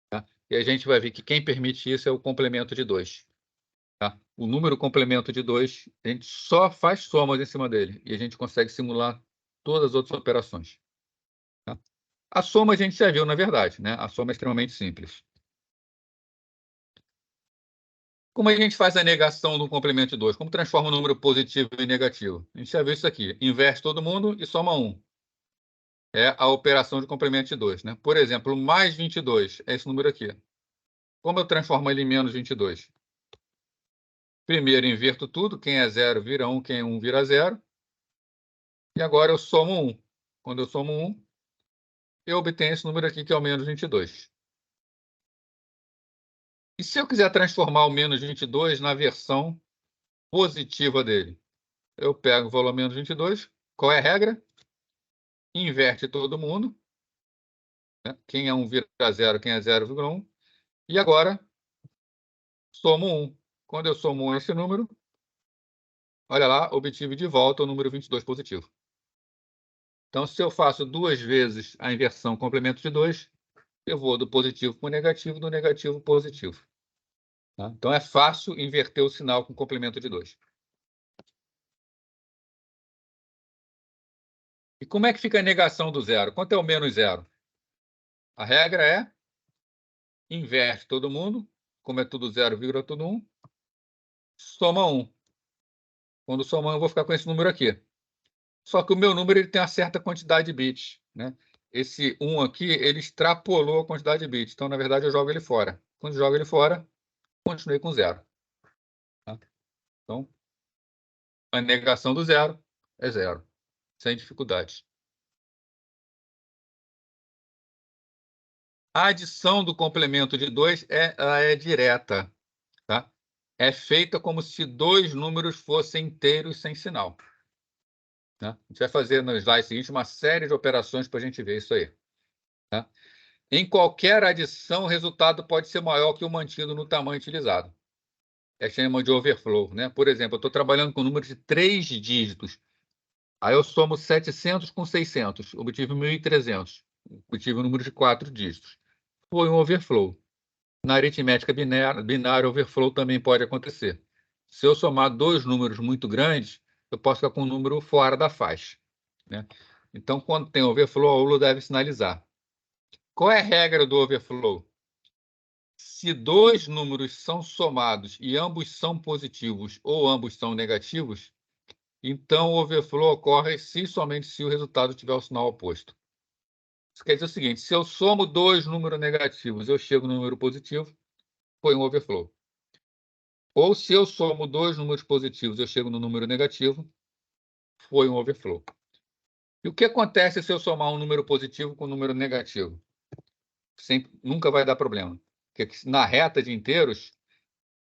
Tá? E a gente vai ver que quem permite isso é o complemento de 2. Tá? O número complemento de 2, a gente só faz somas em cima dele. E a gente consegue simular todas as outras operações. Tá? A soma a gente já viu, na verdade. Né? A soma é extremamente simples. Como a gente faz a negação do complemento de 2? Como transforma o número positivo em negativo? A gente já viu isso aqui. Inverte todo mundo e soma 1. É a operação de complemento de 2. Né? Por exemplo, mais 22 é esse número aqui. Como eu transformo ele em menos 22? Primeiro, inverto tudo. Quem é 0 vira 1, quem é 1 vira 0. E agora eu somo 1. Quando eu somo 1, eu obtenho esse número aqui, que é o menos 22. E se eu quiser transformar o menos 22 na versão positiva dele? Eu pego o valor menos 22. Qual é a regra? Inverte todo mundo. Né? Quem é 1 vira 0, quem é 0 vira 1. E agora, somo 1. Quando eu somo 1 esse número, olha lá, obtive de volta o número 22 positivo. Então, se eu faço duas vezes a inversão complemento de 2, eu vou do positivo para o negativo, do negativo para o positivo. Tá? Então, é fácil inverter o sinal com complemento de 2. E como é que fica a negação do zero? Quanto é o menos 0? A regra é inverte todo mundo, como é tudo 0, vira tudo 1, soma 1. Quando somar, eu vou ficar com esse número aqui. Só que o meu número ele tem uma certa quantidade de bits, né? Esse 1 aqui, ele extrapolou a quantidade de bits. Então, na verdade, eu jogo ele fora. Quando eu jogo ele fora, continuei com 0. Tá? Então, a negação do 0 é 0, sem dificuldade. A adição do complemento de 2 é direta. Tá? É feita como se dois números fossem inteiros sem sinal. Tá? A gente vai fazer no slide seguinte uma série de operações para a gente ver isso aí. Tá? Em qualquer adição, o resultado pode ser maior que o mantido no tamanho utilizado. É chamado de overflow. Né? Por exemplo, eu estou trabalhando com um número de 3 dígitos. Aí eu somo 700 com 600, obtive 1.300. Obtive um número de 4 dígitos. Foi um overflow. Na aritmética binária, overflow também pode acontecer. Se eu somar dois números muito grandes, eu posso ficar com um número fora da faixa. Né? Então, quando tem overflow, o aluno deve sinalizar. Qual é a regra do overflow? Se dois números são somados e ambos são positivos ou ambos são negativos, então o overflow ocorre se somente se o resultado tiver o sinal oposto. Isso quer dizer o seguinte, se eu somo dois números negativos e eu chego no número positivo, foi um overflow. Ou se eu somo dois números positivos e eu chego no número negativo, foi um overflow. E o que acontece se eu somar um número positivo com um número negativo? Nunca vai dar problema. Porque na reta de inteiros,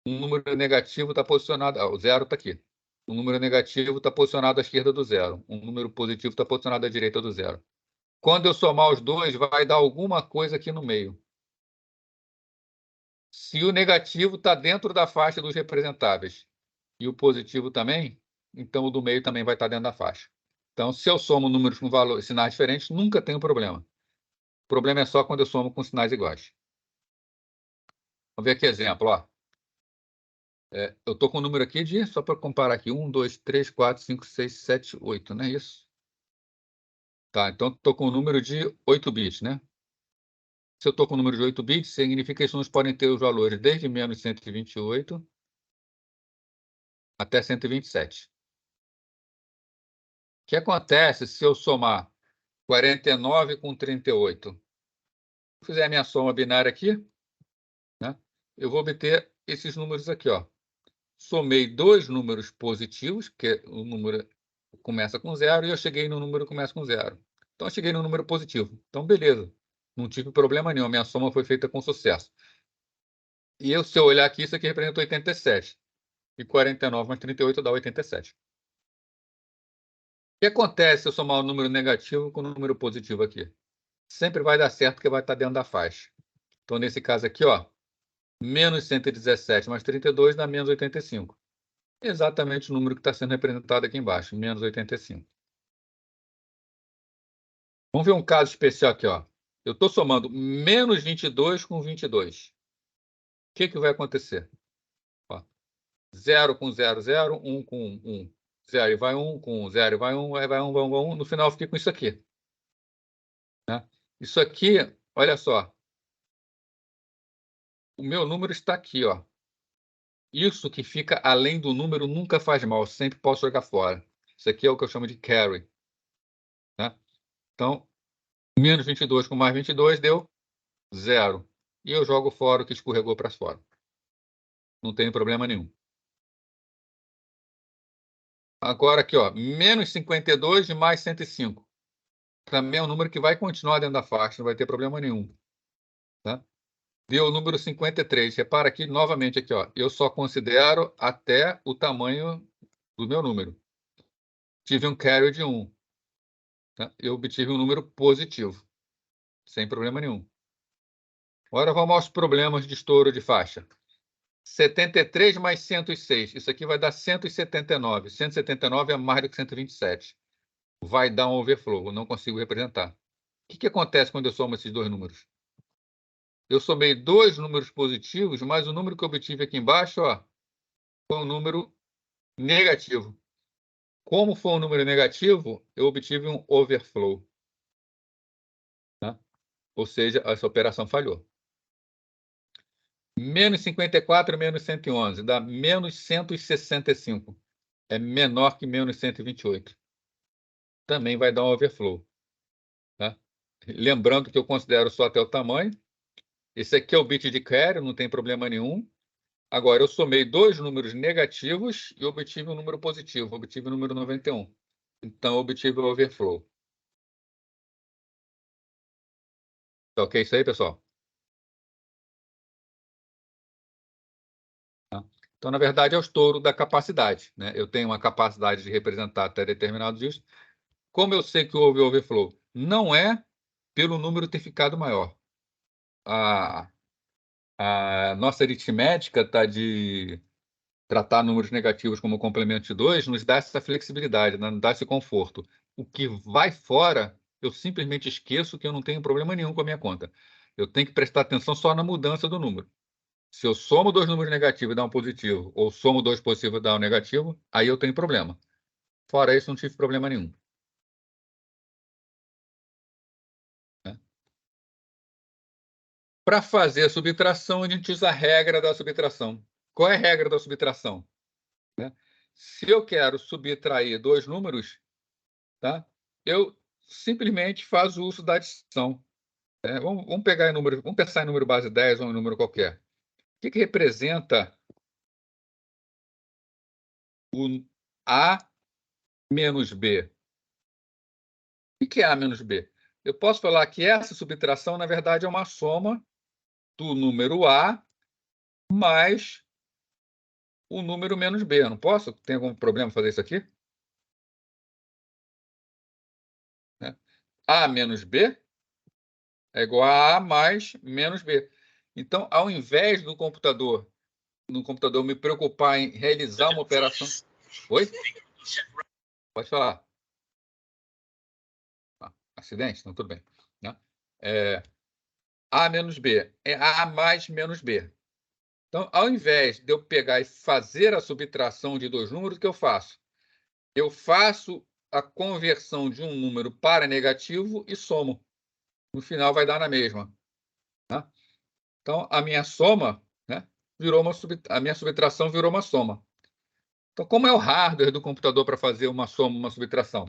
um número negativo está posicionado... o zero está aqui. Um número negativo está posicionado à esquerda do zero. Um número positivo está posicionado à direita do zero. Quando eu somar os dois, vai dar alguma coisa aqui no meio. Se o negativo está dentro da faixa dos representáveis e o positivo também, então o do meio também vai estar dentro da faixa. Então, se eu somo números com sinais diferentes, nunca tenho problema. O problema é só quando eu somo com sinais iguais. Vamos ver aqui exemplo. Ó. Eu estou com o número aqui de, só para comparar aqui, 1, 2, 3, 4, 5, 6, 7, 8, não é isso? Tá, então estou com o número de 8 bits, né? Se eu estou com o número de 8 bits, significa que esses números podem ter os valores desde menos 128 até 127. O que acontece se eu somar 49 com 38? Se eu fizer a minha soma binária aqui, né, eu vou obter esses números aqui. Ó. Somei dois números positivos, que o número começa com 0, e eu cheguei no número que começa com 0. Então, eu cheguei no número positivo. Então, beleza. Não tive problema nenhum. Minha soma foi feita com sucesso. E eu, se eu olhar aqui, isso aqui representa 87. E 49 mais 38 dá 87. O que acontece se eu somar o número negativo com o número positivo aqui? Sempre vai dar certo, porque vai estar dentro da faixa. Então, nesse caso aqui, ó, menos 117 mais 32 dá menos 85. Exatamente o número que está sendo representado aqui embaixo, menos 85. Vamos ver um caso especial aqui. Ó. Eu estou somando menos 22 com 22. O que vai acontecer? Ó, 0 com 0, 0, 1 com 1. 0 e vai 1, com 0 e vai 1, aí vai 1, vai 1, vai 1. No final, eu fiquei com isso aqui. Né? Isso aqui, olha só. O meu número está aqui. Ó. Isso que fica além do número nunca faz mal, sempre posso jogar fora. Isso aqui é o que eu chamo de carry. Né? Então, menos 22 com mais 22 deu 0. E eu jogo fora o que escorregou para fora. Não tem problema nenhum. Agora aqui, ó, menos 52 de mais 105. Também é um número que vai continuar dentro da faixa, não vai ter problema nenhum. Tá? Deu o número 53. Repara aqui, novamente, aqui, ó, eu só considero até o tamanho do meu número. Tive um carry de 1. Tá? Eu obtive um número positivo, sem problema nenhum. Agora vamos aos problemas de estouro de faixa. 73 mais 106. Isso aqui vai dar 179. 179 é mais do que 127. Vai dar um overflow, eu não consigo representar. O que acontece quando eu somo esses dois números? Eu somei dois números positivos, mas o número que eu obtive aqui embaixo, ó, foi um número negativo. Como foi um número negativo, eu obtive um overflow. Tá? Ou seja, essa operação falhou. Menos 54 menos 111 dá menos 165. é menor que menos 128. Também vai dar um overflow. Tá? Lembrando que eu considero só até o tamanho. Esse aqui é o bit de carry, não tem problema nenhum. Agora, eu somei dois números negativos e obtive um número positivo. Obtive o número 91. Então, obtive o overflow. Tá ok isso aí, pessoal? Tá? Então, na verdade, é o estouro da capacidade. Né? Eu tenho uma capacidade de representar até determinado dígito. Como eu sei que houve overflow? Não é pelo número ter ficado maior. A nossa aritmética está de tratar números negativos como complemento de 2, nos dá essa flexibilidade, né? Nos dá esse conforto. O que vai fora, eu simplesmente esqueço que eu não tenho problema nenhum com a minha conta. Eu tenho que prestar atenção só na mudança do número. Se eu somo dois números negativos e dá um positivo, ou somo dois positivos e dá um negativo, aí eu tenho problema. Fora isso, não tive problema nenhum. Né? Para fazer a subtração, a gente usa a regra da subtração. Qual é a regra da subtração? Né? Se eu quero subtrair dois números, tá? Eu simplesmente faço uso da adição. Né? Vamos pegar em número, vamos pensar em número base 10 ou em número qualquer. O que representa o A menos B? O que é A menos B? Eu posso falar que essa subtração, na verdade, é uma soma do número A mais o número menos B. Eu não posso? Tem algum problema fazer isso aqui? Né? A menos B é igual a A mais menos B. Então, ao invés do computador, no computador me preocupar em realizar uma operação... Oi? Pode falar. Acidente? Não, tudo bem. Né? A menos B é A mais menos B. Então, ao invés de eu pegar e fazer a subtração de dois números, o que eu faço? Eu faço a conversão de um número para negativo e somo. No final vai dar na mesma. Tá? Então, a minha soma, né, a minha subtração virou uma soma. Então, como é o hardware do computador para fazer uma soma, uma subtração?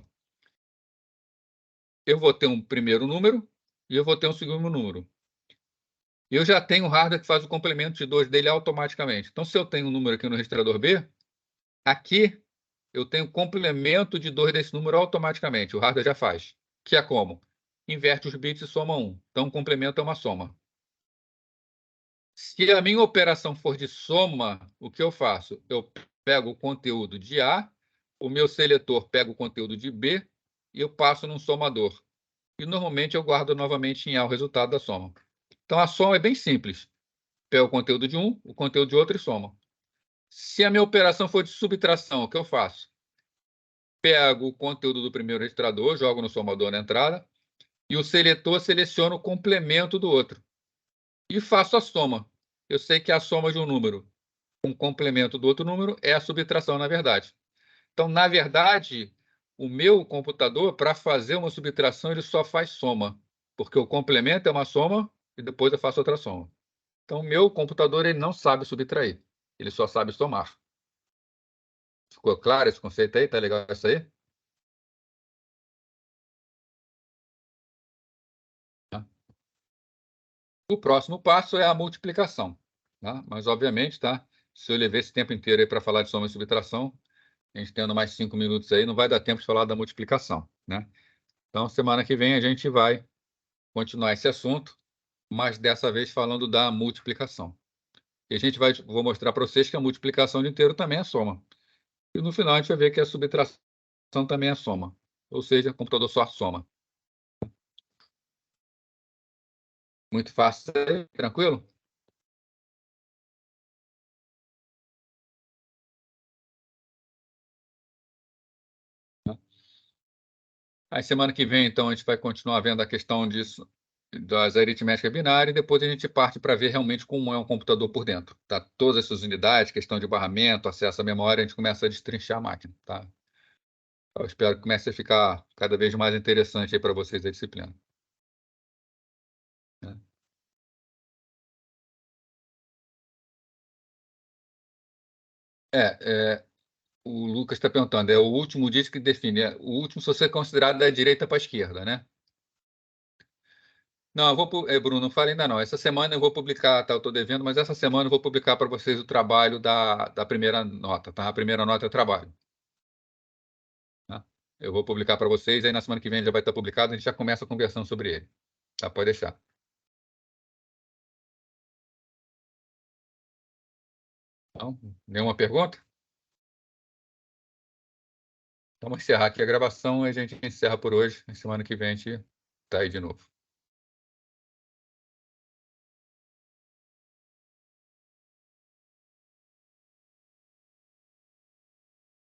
Eu vou ter um primeiro número e eu vou ter um segundo número. Eu já tenho um hardware que faz o complemento de 2 dele automaticamente. Então, se eu tenho um número aqui no registrador B, aqui eu tenho complemento de 2 desse número automaticamente. O hardware já faz. Que é como? Inverte os bits e soma 1. Então, o complemento é uma soma. Se a minha operação for de soma, o que eu faço? Eu pego o conteúdo de A, o meu seletor pega o conteúdo de B e eu passo num somador. E normalmente eu guardo novamente em A o resultado da soma. Então a soma é bem simples. Pego o conteúdo de um, o conteúdo de outro e soma. Se a minha operação for de subtração, o que eu faço? Pego o conteúdo do primeiro registrador, jogo no somador na entrada, e o seletor seleciona o complemento do outro. E faço a soma. Eu sei que a soma de um número com o complemento do outro número é a subtração, na verdade. Então, na verdade, o meu computador, para fazer uma subtração, ele só faz soma, porque o complemento é uma soma e depois eu faço outra soma. Então, o meu computador ele não sabe subtrair, ele só sabe somar. Ficou claro esse conceito aí? Tá legal isso aí? Tá? O próximo passo é a multiplicação. Tá? Mas, obviamente, tá? Se eu levei esse tempo inteiro aí para falar de soma e subtração, a gente tendo mais 5 minutos aí, não vai dar tempo de falar da multiplicação. Né? Então, semana que vem a gente vai continuar esse assunto, mas dessa vez falando da multiplicação. E a gente vou mostrar para vocês que a multiplicação de inteiro também é soma. E no final a gente vai ver que a subtração também é soma. Ou seja, o computador só soma. Muito fácil, tranquilo? Aí semana que vem, então, a gente vai continuar vendo a questão disso, das aritméticas binárias, e depois a gente parte para ver realmente como é um computador por dentro. Tá? Todas essas unidades, questão de barramento, acesso à memória, a gente começa a destrinchar a máquina. Tá? Eu espero que comece a ficar cada vez mais interessante para vocês a disciplina. Né? O Lucas está perguntando, é o último disco que define. O último, se você considerar da direita para a esquerda, né? Não, Bruno, não fala ainda não. Essa semana eu vou publicar, tá? Eu estou devendo, mas essa semana eu vou publicar para vocês o trabalho da primeira nota, tá? A primeira nota é o trabalho. Tá? Eu vou publicar para vocês, aí na semana que vem já vai estar publicado, a gente já começa a conversando sobre ele. Tá? Pode deixar. Então, nenhuma pergunta? Então, vamos encerrar aqui a gravação e a gente encerra por hoje. Na semana que vem a gente está aí de novo.